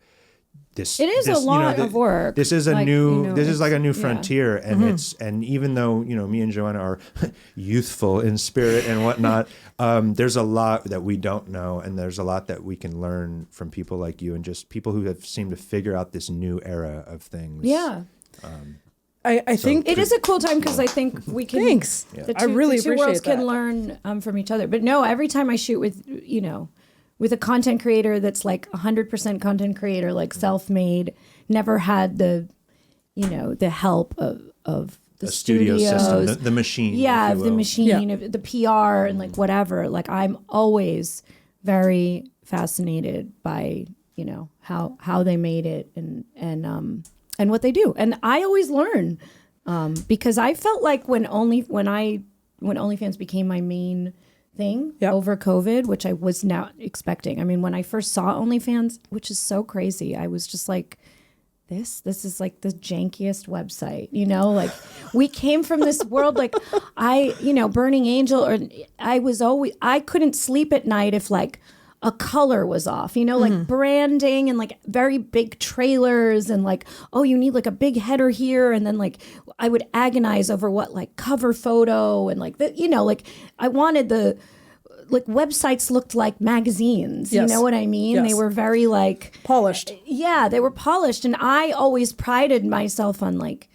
It is a lot of work. This is a new. This is like a new frontier, and and even though me and Joanna are youthful in spirit and whatnot, there's a lot that we don't know, and there's a lot that we can learn from people like you and just people who have seemed to figure out this new era of things. Yeah. I think it is a cool time because I think we can. Thanks. I really the two appreciate worlds that. can learn from each other. But no, every time I shoot with a content creator that's like 100% content creator, like self-made, never had the help of the studio system, the machine. Yeah, the machine, the PR and like whatever. Like I'm always very fascinated by, how they made it and what they do. And I always learn because I felt like when OnlyFans became my main thing over COVID, which I was not expecting. I mean, when I first saw OnlyFans, which is so crazy, I was just like, this is like the jankiest website, like we came from this world, like Burning Angel, or I couldn't sleep at night if like a color was off, like branding and like very big trailers and like, oh, you need like a big header here. And then like I would agonize over what like cover photo and like that, like I wanted like websites looked like magazines. Yes. You know what I mean? Yes. They were very like polished. Yeah, they were polished. And I always prided myself on like,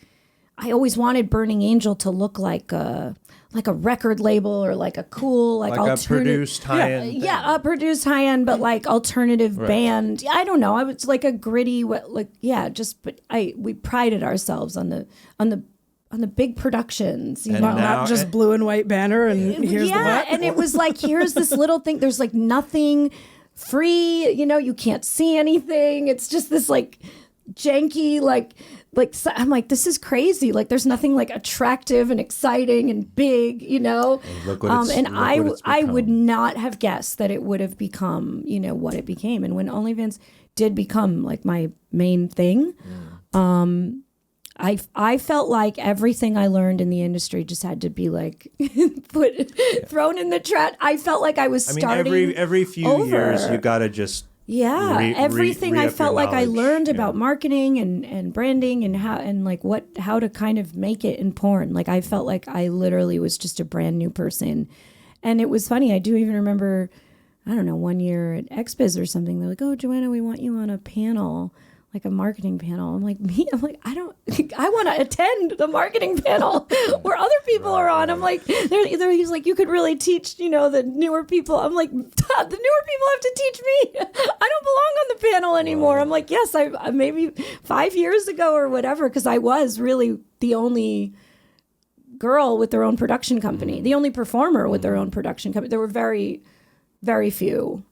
I always wanted Burning Angel to look like a record label or like a cool, like a produced high-end thing. Yeah, a produced high-end, but like alternative band. I don't know. I was like a gritty, but we prided ourselves on the big productions, not just blue and white banner and here's the what. And it was like, here's this little thing. There's like nothing free, you can't see anything. It's just this like janky, like I'm like, this is crazy. Like there's nothing like attractive and exciting and big, And I would not have guessed that it would have become, what it became. And when OnlyFans did become like my main thing, I felt like everything I learned in the industry just had to be like thrown in the trash. I felt like I was starting every few years you got to just everything I felt like I learned about marketing and branding and how to kind of make it in porn. Like I felt like I literally was just a brand new person. And it was funny. I do even remember, I don't know, one year at XBiz or something, they're like, oh, Joanna, we want you on a panel, like a marketing panel. I'm like, me? I'm like, I want to attend the marketing panel where other people are on. I'm like, he's like, you could really teach, the newer people. I'm like, the newer people have to teach me. I don't belong on the panel anymore. I'm like, yes, I maybe 5 years ago or whatever, because I was really the only girl with their own production company, the only performer with their own production company. There were very, very few,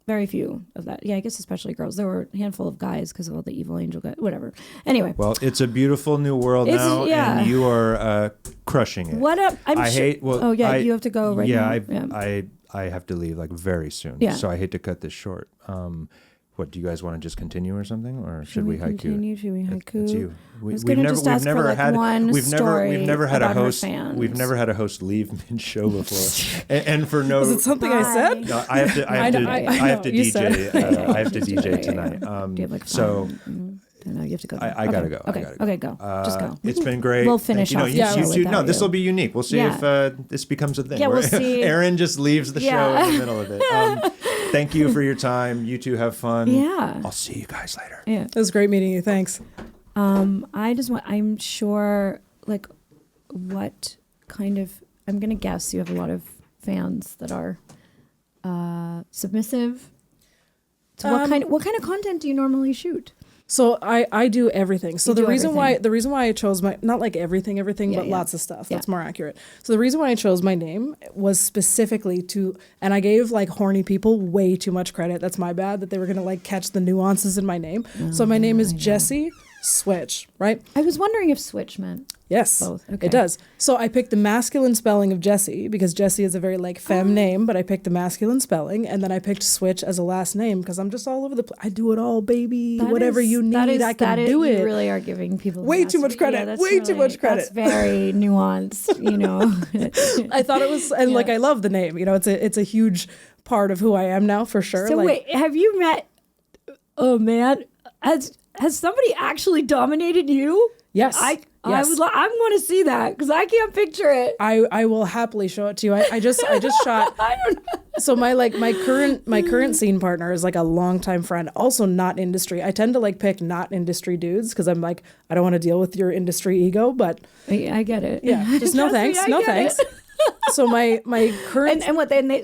very few of that. Yeah, I guess especially girls. There were a handful of guys because of all the evil angel guys, whatever. Anyway. Well, it's a beautiful new world now, and you are crushing it. What up? You have to go right now. I have to leave like very soon. Yeah. So I hate to cut this short. What, do you guys want to just continue or something, or should we haiku? Should we haiku? It's you. We've never had a host. We've never had a host leave mid-show before, and for no. Was it something I said? No, I have to DJ. I have to DJ tonight. Do you have like so. No, you have to go. I gotta go. Okay, go. Just go. It's been great. We'll finish off. This will be unique. We'll see if this becomes a thing. Yeah, we'll see. Aaron just leaves the show in the middle of it. Thank you for your time. You two have fun. Yeah. I'll see you guys later. Yeah. It was great meeting you. Thanks. I'm sure, like, what kind of, I'm going to guess you have a lot of fans that are submissive. So what kind of content do you normally shoot? So I do everything. So the reason why I chose not like everything, but lots of stuff. That's more accurate. So the reason why I chose my name was specifically and I gave like horny people way too much credit. That's my bad, that they were going to like catch the nuances in my name. So my name is Jessie Switch, right? I was wondering if Switch meant. Yes, both. Okay. It does. So I picked the masculine spelling of Jessie because Jessie is a very like femme name, but I picked the masculine spelling, and then I picked Switch as a last name because I'm just all over the place. I do it all, baby. Whatever you need, I can do it. You really are giving people way too much credit. Too much credit. That's very nuanced, I thought it was, and like I love the name. It's a huge part of who I am now for sure. So wait, have you met? Oh man, has somebody actually dominated you? Yes. I want to see that because I can't picture it. I will happily show it to you. I just shot. I don't know. So my current scene partner is like a longtime friend, also not industry. I tend to like pick not industry dudes because I'm like, I don't want to deal with your industry ego, but I get it. Yeah, just no thanks, no thanks. So my current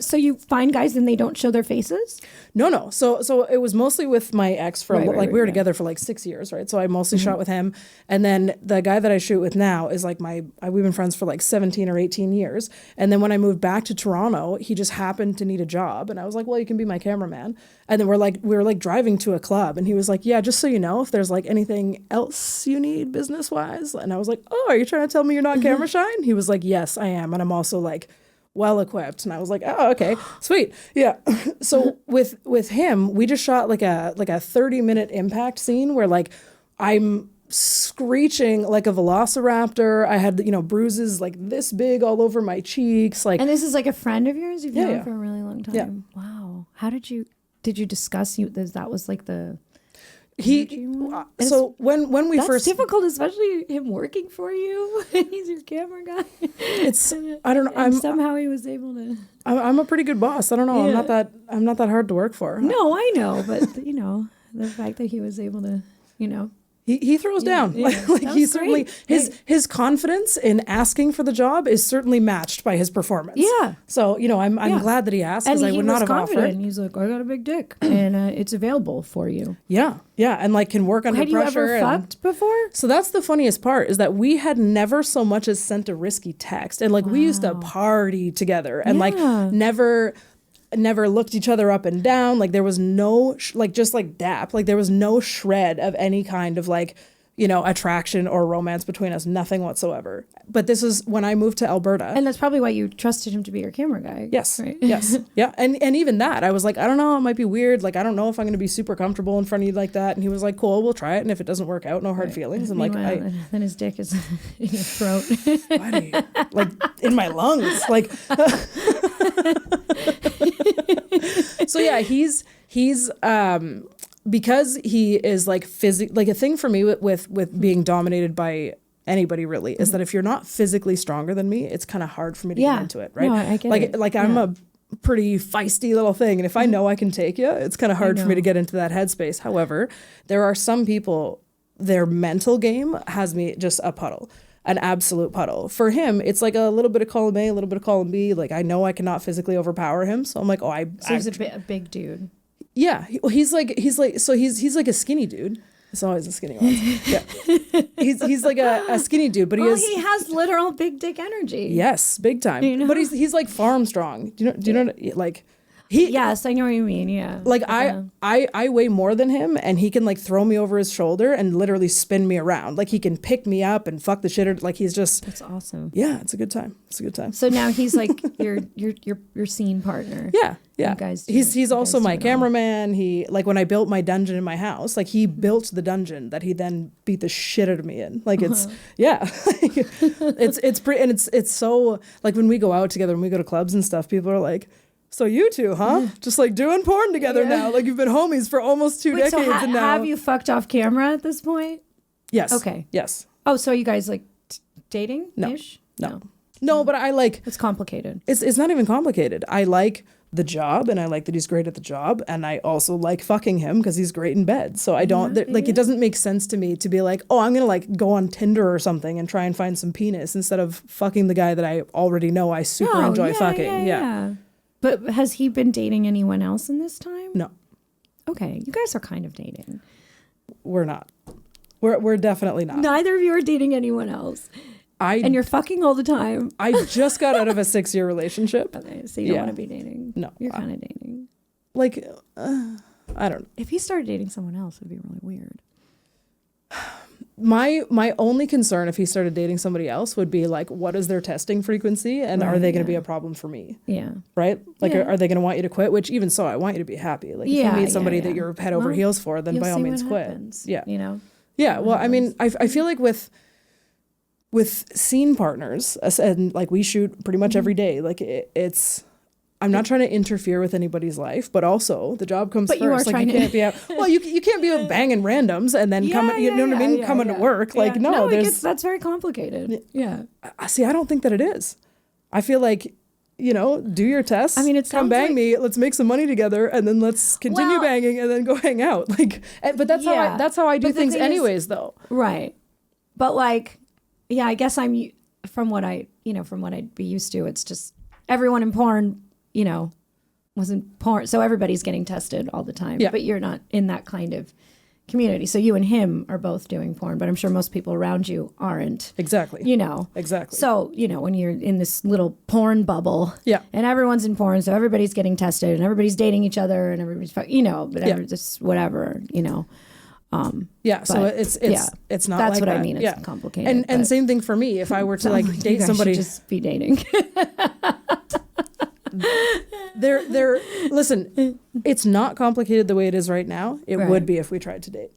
so you find guys and they don't show their faces? No. So it was mostly with my ex for we were together for like 6 years, right? So I mostly shot with him, and then the guy that I shoot with now is like we've been friends for like 17 or 18 years. And then when I moved back to Toronto, he just happened to need a job, and I was like, well, you can be my cameraman. And then we were driving to a club, and he was like, yeah, just so you know, if there's like anything else you need business wise. And I was like, oh, are you trying to tell me you're not camera shy? And he was like, yes, I am, and I'm also like well equipped. And I was like, oh, okay, sweet. Yeah. So with him, we just shot like a 30-minute impact scene where like I'm screeching like a velociraptor. I had, bruises like this big all over my cheeks. Like, and this is like a friend of yours you've known for a really long time. Yeah. Wow. How did you discuss that was like the so when we that's first difficult, especially him working for you. He's your camera guy. It's I don't know. Somehow he was able to. I'm a pretty good boss. I don't know. Yeah. I'm not that hard to work for. No, I know, but the fact that he was able to, He throws down. Yeah. Like he certainly his confidence in asking for the job is certainly matched by his performance. Yeah. So I'm glad that he asked, because I would not have offered. He's like, I got a big dick, and it's available for you. Yeah, and like can work under pressure. Had you ever fucked before? So that's the funniest part, is that we had never so much as sent a risky text, and like we used to party together, and like never looked each other up and down. Like there was no just like dap. Like there was no shred of any kind of like, attraction or romance between us. Nothing whatsoever. But this is when I moved to Alberta. And that's probably why you trusted him to be your camera guy. Yes. Right? Yes. Yeah. And even that, I was like, I don't know, it might be weird. Like, I don't know if I'm going to be super comfortable in front of you like that. And he was like, cool, we'll try it. And if it doesn't work out, no hard feelings. And meanwhile, then his dick is in your throat. Buddy, like in my lungs. Like, so yeah, he's because he is like like a thing for me with being dominated by anybody really is that if you're not physically stronger than me, it's kind of hard for me to get into it, right? No, I get it. Like I'm a pretty feisty little thing, and if I know I can take you, it's kind of hard for me to get into that headspace. However, there are some people, their mental game has me just a puddle. An absolute puddle. For him, it's like a little bit of column A, a little bit of column B. Like I know I cannot physically overpower him, so I'm like, So he's a big dude. Yeah, he's like a skinny dude. It's always a skinny one. Yeah, he's like a skinny dude, but he has literal big dick energy. Yes, big time. But he's like farm strong. Do you know like. Yes, I know what you mean. Yeah. Like I weigh more than him, and he can like throw me over his shoulder and literally spin me around. Like he can pick me up and fuck the shit out. Like he's just. That's awesome. Yeah, it's a good time. So now he's like your scene partner. Yeah. You guys. He's also my cameraman. He like when I built my dungeon in my house, like he built the dungeon that he then beat the shit out of me in. Like it's it's pretty, and it's so like when we go out together, when we go to clubs and stuff, people are like, so you two, huh? Just like doing porn together now. Like you've been homies for almost 2 decades. So and now have you fucked off camera at this point? Yes. Okay. Yes. Oh, so you guys like dating-ish? No, but I like. It's complicated. It's not even complicated. I like the job, and I like that he's great at the job, and I also like fucking him because he's great in bed. So I don't it doesn't make sense to me to be like, oh, I'm gonna like go on Tinder or something and try and find some penis instead of fucking the guy that I already know I super enjoy fucking. Yeah. But has he been dating anyone else in this time? No. Okay, you guys are kind of dating. We're not. We're definitely not. Neither of you are dating anyone else. And you're fucking all the time. I just got out of a 6-year relationship. Okay, so you don't want to be dating. No. You're kind of dating. Like, I don't know. If he started dating someone else, it would be really weird. My only concern if he started dating somebody else would be like, what is their testing frequency, and are they going to be a problem for me? Yeah. Right? Like, are they going to want you to quit? Which even so, I want you to be happy. Like, if you meet somebody that you're head over heels for, then by all means quit. Happens, yeah. Yeah. Well, I mean, I feel like with scene partners, and like we shoot pretty much every day. Like it's. I'm not trying to interfere with anybody's life, but also the job comes first. You are like trying you can't be out. Well, you can't be banging randoms and then coming. You know what I mean? Coming to work. Like no, that's very complicated. Yeah. See, I don't think that it is. I feel like, do your tests. I mean, it's come bang me. Let's make some money together, and then let's continue banging, and then go hang out. Like, but that's how I do things, anyways, though. Right. But like, yeah, I guess I'm from what I'd be used to. It's just everyone in porn. Wasn't porn. So everybody's getting tested all the time. Yeah. But you're not in that kind of community. So you and him are both doing porn, but I'm sure most people around you aren't. Exactly. Exactly. So, when you're in this little porn bubble. Yeah. And everyone's in porn, so everybody's getting tested and everybody's dating each other and everybody's, just whatever, Yeah, so it's not that's like what that. I mean. It's complicated. And same thing for me. If I were to like date somebody, just be dating. Listen, it's not complicated the way it is right now. It would be if we tried to date.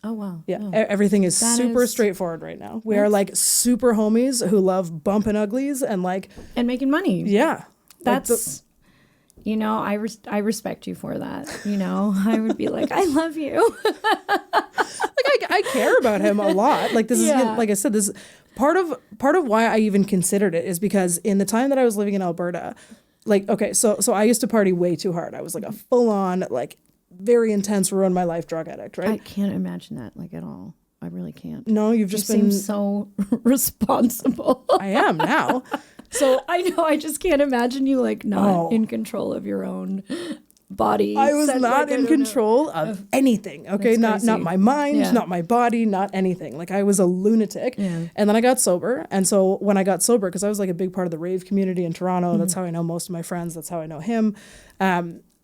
Oh, wow. Yeah. Oh. Everything is super straightforward right now. We are like super homies who love bumping uglies and like. And making money. Yeah. That's, you know, I respect you for that. You know, I would be like, I love you. Like I care about him a lot. Like this is, like I said, this part of why I even considered it is because in the time that I was living in Alberta, like, okay, so I used to party way too hard. I was like a full on, like very intense, ruin my life drug addict, right? I can't imagine that like at all. I really can't. No, you've just been seem so responsible. I am now. So I know, I just can't imagine you like not in control of your own body. I was not in control of anything. Okay, not my mind, not my body, not anything. Like I was a lunatic. Yeah. And then I got sober. And so when I got sober, because I was like a big part of the rave community in Toronto, that's how I know most of my friends. That's how I know him.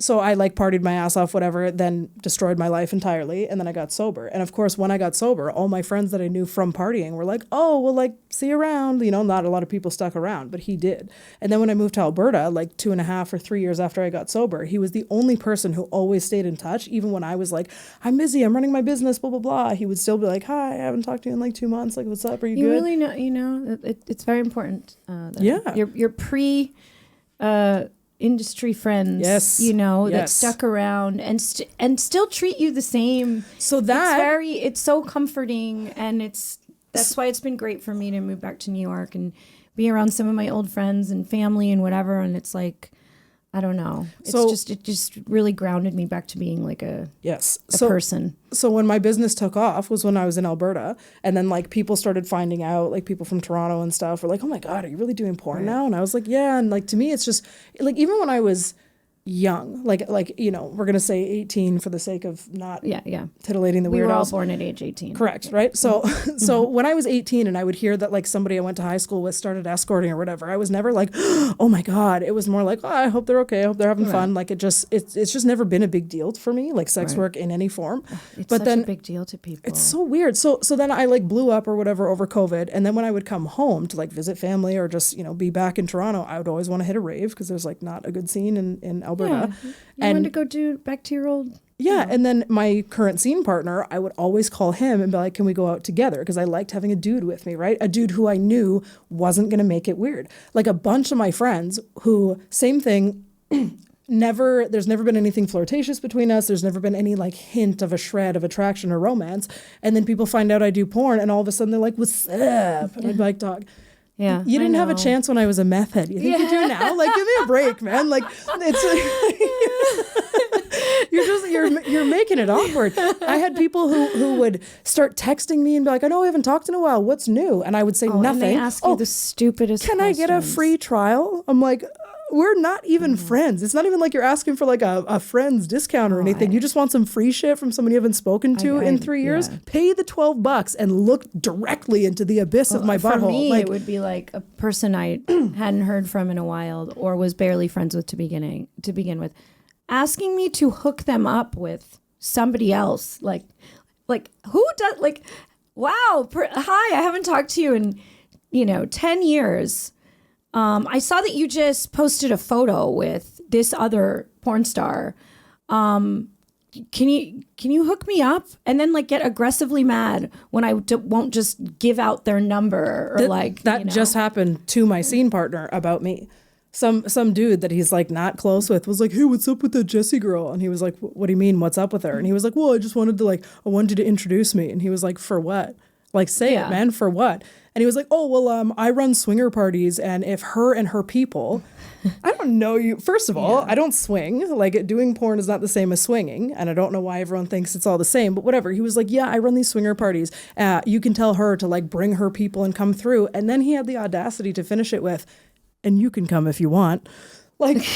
So I like partied my ass off, whatever, then destroyed my life entirely. And then I got sober. And of course, when I got sober, all my friends that I knew from partying were like, oh, well, like, see you around. You know, not a lot of people stuck around, but he did. And then when I moved to Alberta, like 2.5 or 3 years after I got sober, he was the only person who always stayed in touch. Even when I was like, I'm busy, I'm running my business, blah, blah, blah. He would still be like, hi, I haven't talked to you in like 2 months. Like, what's up? Are you good? You really know, you know, it's very important. Yeah. Your industry friends, you know, that stuck around and still treat you the same. So that it's so comforting, and that's why it's been great for me to move back to New York and be around some of my old friends and family and whatever. And it's like, I don't know. It just really grounded me back to being like a person. So when my business took off was when I was in Alberta, and then like people started finding out, like people from Toronto and stuff were like, oh my God, are you really doing porn now? And I was like, yeah. And like, to me, it's just like, even when I was young, like, you know, we're going to say 18 for the sake of not titillating the weirdos. We were all born at age 18. Correct. Right. So, so when I was 18 and I would hear that like somebody I went to high school with started escorting or whatever, I was never like, oh my God. It was more like, oh, I hope they're okay. I hope they're having fun. Like it's just never been a big deal for me, like sex work in any form. It's such a big deal to people. It's so weird. So then I like blew up or whatever over COVID. And then when I would come home to like visit family or just, you know, be back in Toronto, I would always want to hit a rave because there's like not a good scene in Alberta. Yeah. You wanted to go back to your old... Yeah, and then my current scene partner, I would always call him and be like, can we go out together? Because I liked having a dude with me, right? A dude who I knew wasn't going to make it weird. Like a bunch of my friends who, same thing, there's never been anything flirtatious between us. There's never been any like hint of a shred of attraction or romance. And then people find out I do porn and all of a sudden they're like, what's up? And I'd be like, dog... Yeah, you didn't have a chance when I was a meth head. You think you do now? Like, give me a break, man. Like, it's you're making it awkward. I had people who would start texting me and be like, I know we haven't talked in a while. What's new? And I would say nothing. And they ask you the stupidest questions. I get a free trial? I'm like, we're not even friends. It's not even like you're asking for like a friend's discount or anything. You just want some free shit from someone you haven't spoken to in 3 years. Pay the $12 and look directly into the abyss of my butthole. For me, it would be like a person I hadn't heard from in a while or was barely friends with to begin with, asking me to hook them up with somebody else. Like who does, like, wow, hi, I haven't talked to you in 10 years. I saw that you just posted a photo with this other porn star. Can you hook me up? And then like get aggressively mad when I won't just give out their number or that just happened to my scene partner about me. Some dude that he's like not close with was like, hey, what's up with that Jessie girl? And he was like, what do you mean? What's up with her? And he was like, well, I wanted you to introduce me. And he was like, for what? Like, say it, man, for what? And he was like, oh, well, I run swinger parties, and if her and her people, I don't know you. First of all, I don't swing. Like, doing porn is not the same as swinging, and I don't know why everyone thinks it's all the same, but whatever. He was like, yeah, I run these swinger parties. You can tell her to, like, bring her people and come through. And then he had the audacity to finish it with, and you can come if you want. Like...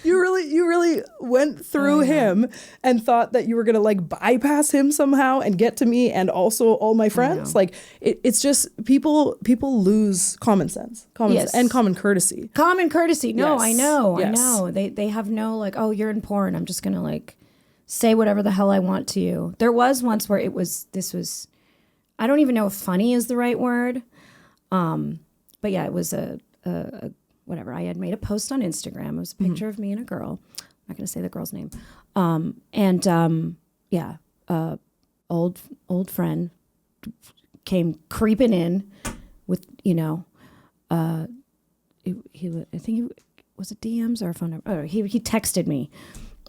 you really went through him and thought that you were gonna like bypass him somehow and get to me and also all my friends. Like it's just people lose common sense and common courtesy. Common courtesy. No, yes. I know. They have no like, oh, you're in porn, I'm just gonna like say whatever the hell I want to you. There was once where this was I don't even know if funny is the right word. But yeah, it was a whatever. I had made a post on Instagram. It was a picture of me and a girl. I'm not going to say the girl's name. old friend came creeping in with, you know, I think he was it DMs or a phone number. Oh, he texted me.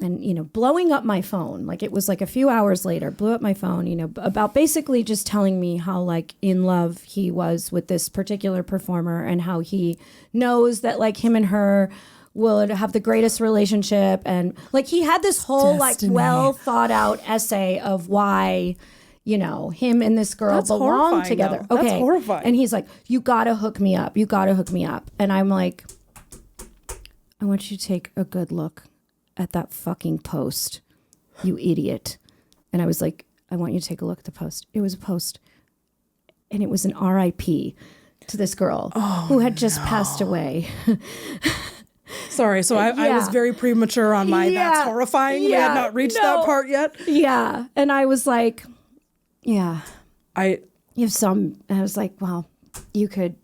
And, you know, blowing up my phone, like it was like a few hours later, blew up my phone, you know, about basically just telling me how like in love he was with this particular performer and how he knows that like him and her will have the greatest relationship. And like he had this whole like well thought out essay of why, you know, him and this girl belong together. Though. Okay. That's horrifying. And he's like, you got to hook me up. You got to hook me up. And I'm like, I want you to take a good look at that fucking post, you idiot. And I was like, I want you to take a look at the post. It was a post, and it was an RIP to this girl who had just passed away. Sorry, so I was very premature on my that's horrifying. We had not reached that part yet. Yeah, and I was like, you have some. I was like, well, you could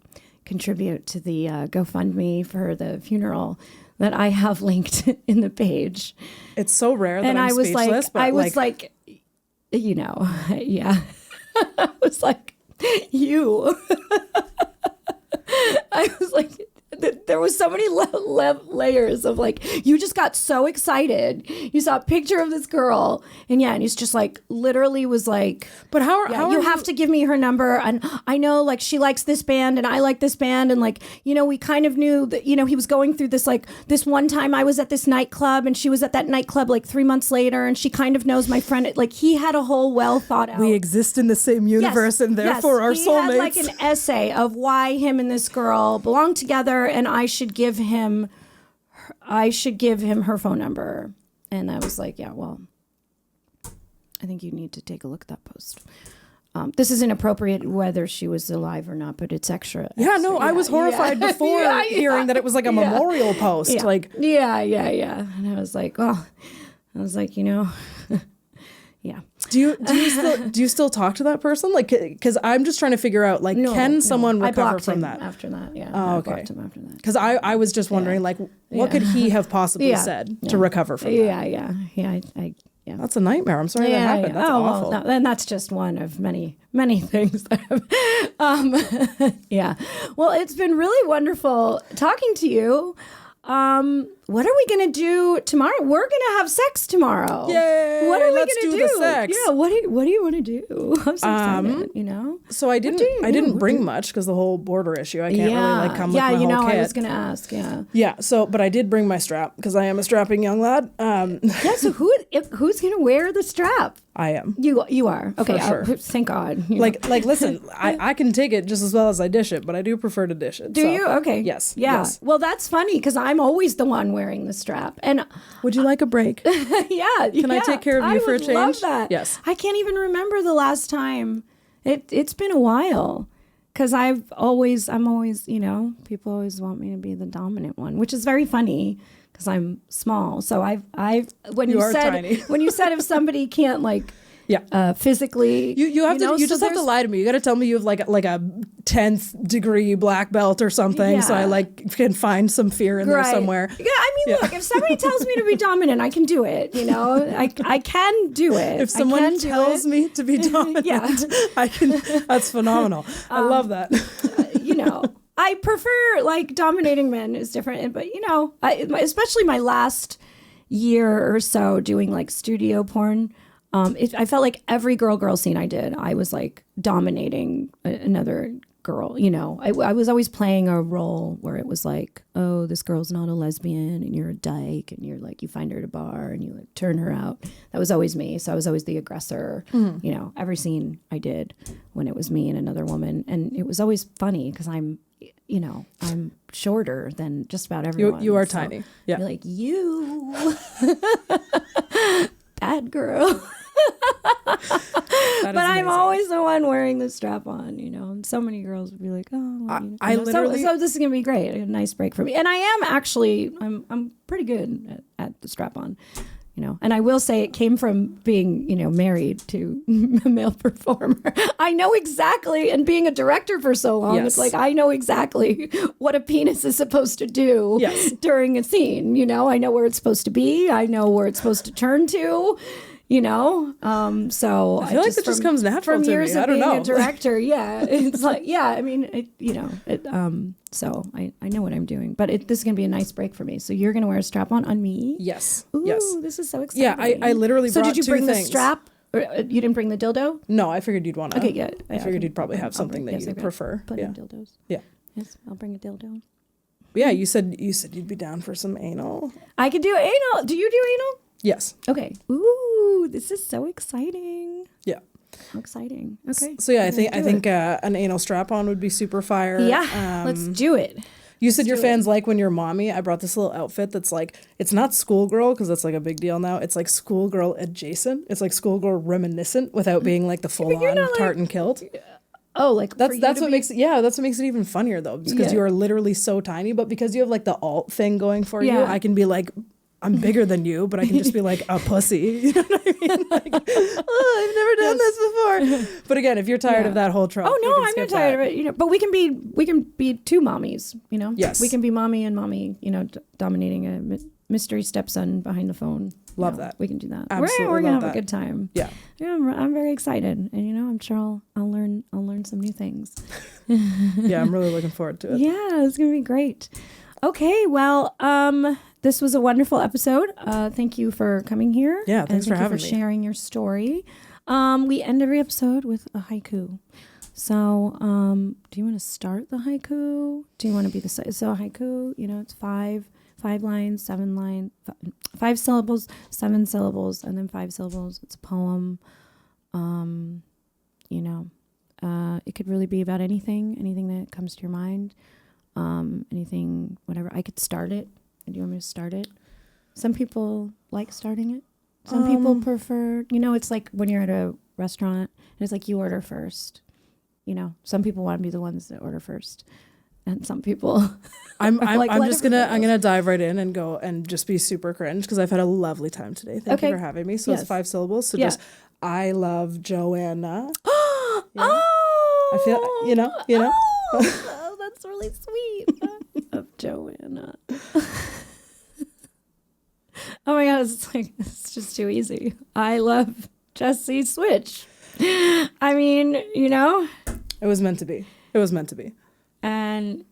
contribute to the GoFundMe for the funeral that I have linked in the page. It's so rare that and I'm I was speechless. Like, I was like, you know, yeah. I was like, you. I was like, there was so many layers of like, you just got so excited. You saw a picture of this girl, and he's just like, literally was like, but how you have to give me her number, and I know like she likes this band and I like this band, and like, you know, we kind of knew that, you know, he was going through this, like this one time I was at this nightclub and she was at that nightclub like 3 months later, and she kind of knows my friend. Like he had a whole well thought out. We exist in the same universe, and therefore our soulmates. He had like an essay of why him and this girl belong together, and I should give him her phone number. And I was like, yeah, well, I think you need to take a look at that post. This is inappropriate whether she was alive or not, but it's extra. Yeah, no, I was horrified before hearing that it was like a memorial post. Yeah. Like, yeah. And I was like, you know, yeah. Do you still talk to that person? Like, because I'm just trying to figure out, like, can someone recover from that? After that, yeah. Oh, okay. I blocked him after that. Because I was just wondering, like, what could he have possibly said to recover from that? Yeah. That's a nightmare. I'm sorry that happened. That's awful. Well, and that's just one of many things that have. Yeah. Well, it's been really wonderful talking to you. What are we going to do tomorrow? We're going to have sex tomorrow. Yay! What are we going to do? The sex. Yeah. What do you want to do? I'm so excited. You know. So I didn't bring much because the whole border issue. I can't really like come with my whole kit. Yeah, I was going to ask. Yeah. Yeah. So, but I did bring my strap because I am a strapping young lad. Yeah. So who's going to wear the strap? I am. You are. Okay. Sure. Thank God. Like listen, I can take it just as well as I dish it, but I do prefer to dish it. Do you? Okay. Yes. Yeah. Yes. Well, that's funny because I'm always the one wearing the strap. And would you like a break? Yeah. Can I take care of you for a change? I love that. Yes. I can't even remember the last time. It's been a while. Because I'm always, you know, people always want me to be the dominant one, which is very funny because I'm small. So when you said if somebody can't like, physically, you just have to lie to me. You got to tell me you have like a 10th degree black belt or something, so I like can find some fear in there somewhere. Yeah, I mean, look, if somebody tells me to be dominant, I can do it. You know, I can do it. If someone tells me to be dominant, I can. That's phenomenal. I love that. You know, I prefer like dominating men is different, but you know, especially my last year or so doing like studio porn. I felt like every girl scene I did, I was like dominating another girl. You know, I was always playing a role where it was like, oh, this girl's not a lesbian and you're a dyke and you're like, you find her at a bar and you like turn her out. That was always me. So I was always the aggressor, you know, every scene I did when it was me and another woman. And it was always funny because I'm shorter than just about everyone. You are tiny. Yeah. You're like, you bad girl. But I'm always the one wearing the strap on, you know, and so many girls would be like, oh, well, I literally. So this is gonna be great, a nice break for me. And I am actually, I'm pretty good at the strap on, you know. And I will say it came from being, you know, married to a male performer. I know exactly, and being a director for so long, it's like I know exactly what a penis is supposed to do during a scene. You know, I know where it's supposed to be. I know where it's supposed to turn to. you know. So I feel like it just comes natural to me. I don't know. A director, yeah, it's like, yeah. I mean, so I know what I'm doing, but this is gonna be a nice break for me. So you're gonna wear a strap on me. Yes. Ooh, yes. This is so exciting. Yeah, I literally. So brought did you bring two things. the strap? Or, you didn't bring the dildo? No, I figured you'd want to. Okay, yeah. I figured you'd probably have something that you prefer. Plenty of dildos. Yeah. Yes, I'll bring a dildo. Yeah, you said you'd be down for some anal. I could do anal. Do you do anal? Yes. Okay. Ooh, this is so exciting. Yeah. How exciting. Okay. So yeah, I think an anal strap-on would be super fire. Yeah. Let's do it. You said your fans like when you're mommy. I brought this little outfit that's like, it's not schoolgirl because that's like a big deal now. It's like schoolgirl adjacent. It's like schoolgirl reminiscent without being like the full-on tartan kilt. Oh, like that's what makes it, that's what makes it even funnier though, because you are literally so tiny, but because you have like the alt thing going for you, I can be like, I'm bigger than you, but I can just be like a pussy. You know what I mean? Like, I've never done this before. But again, if you're tired of that whole trope, oh no, I'm not tired of it. You know, but we can be two mommies. You know, yes, we can be mommy and mommy. You know, dominating a mystery stepson behind the phone. Love that. We can do that. Absolutely, we're gonna have a good time. Yeah, I'm very excited, and you know, I'm sure I'll learn some new things. Yeah, I'm really looking forward to it. Yeah, it's gonna be great. Okay, well, this was a wonderful episode. Thank you for coming here. Yeah, thanks for having me. Thank you for sharing your story. We end every episode with a haiku. So, do you want to start the haiku? Do you want to be so haiku? You know, it's five lines, 7 lines, 5 syllables, 7 syllables, and then 5 syllables. It's a poem. You know, it could really be about anything that comes to your mind. Anything, whatever. I could start it. Do you want me to start it? Some people like starting it. Some people prefer, you know, it's like when you're at a restaurant and it's like you order first. You know, some people want to be the ones that order first. And some people I'm gonna dive right in and go and just be super cringe because I've had a lovely time today. Thank you for having me. So it's 5 syllables. So just I love Joanna. I feel you know. Oh, that's really sweet. Of Joanna. Oh my god, it's just too easy. I love Jessie Switch. I mean, you know, it was meant to be. And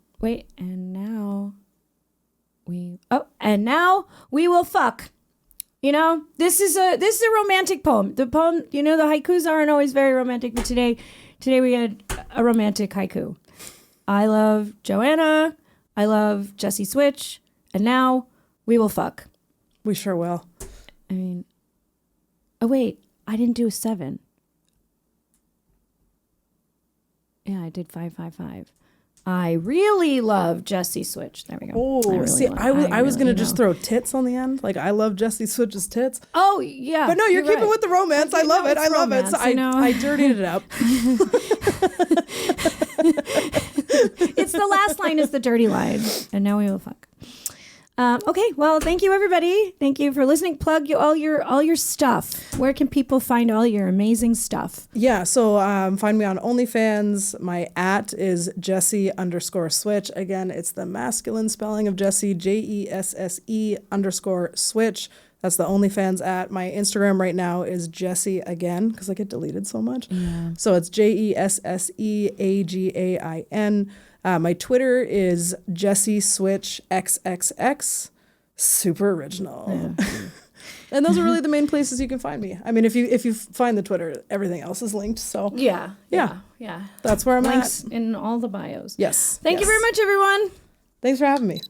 now we will fuck. You know, this is a romantic poem. The poem, you know, the haikus aren't always very romantic, but today we had a romantic haiku. I love Joanna. I love Jessie Switch. And now we will fuck. We sure will. I mean, oh wait, I didn't do a 7. Yeah, I did 5, 5, 5. I really love Jessie Switch. There we go. Oh, I was gonna just throw tits on the end. Like I love Jessie Switch's tits. Oh yeah, but no, you're keeping with the romance. I love it. I love it. So I dirtied it up. It's the last line is the dirty line, and now we will fuck. Okay, well, thank you, everybody. Thank you for listening. Plug all your stuff. Where can people find all your amazing stuff? Yeah, so find me on OnlyFans. My @ is Jessie_Switch. Again, it's the masculine spelling of Jessie, JESSE_Switch. That's the OnlyFans @ My Instagram right now is Jessie again because I get deleted so much. Yeah. So it's JESSEAGAIN. My Twitter is Jessie Switch XXX. Super original. Yeah. And those are really the main places you can find me. I mean, if you find the Twitter, everything else is linked. So yeah. That's where I'm Links in all the bios. Yes. Thank you very much, everyone. Thanks for having me.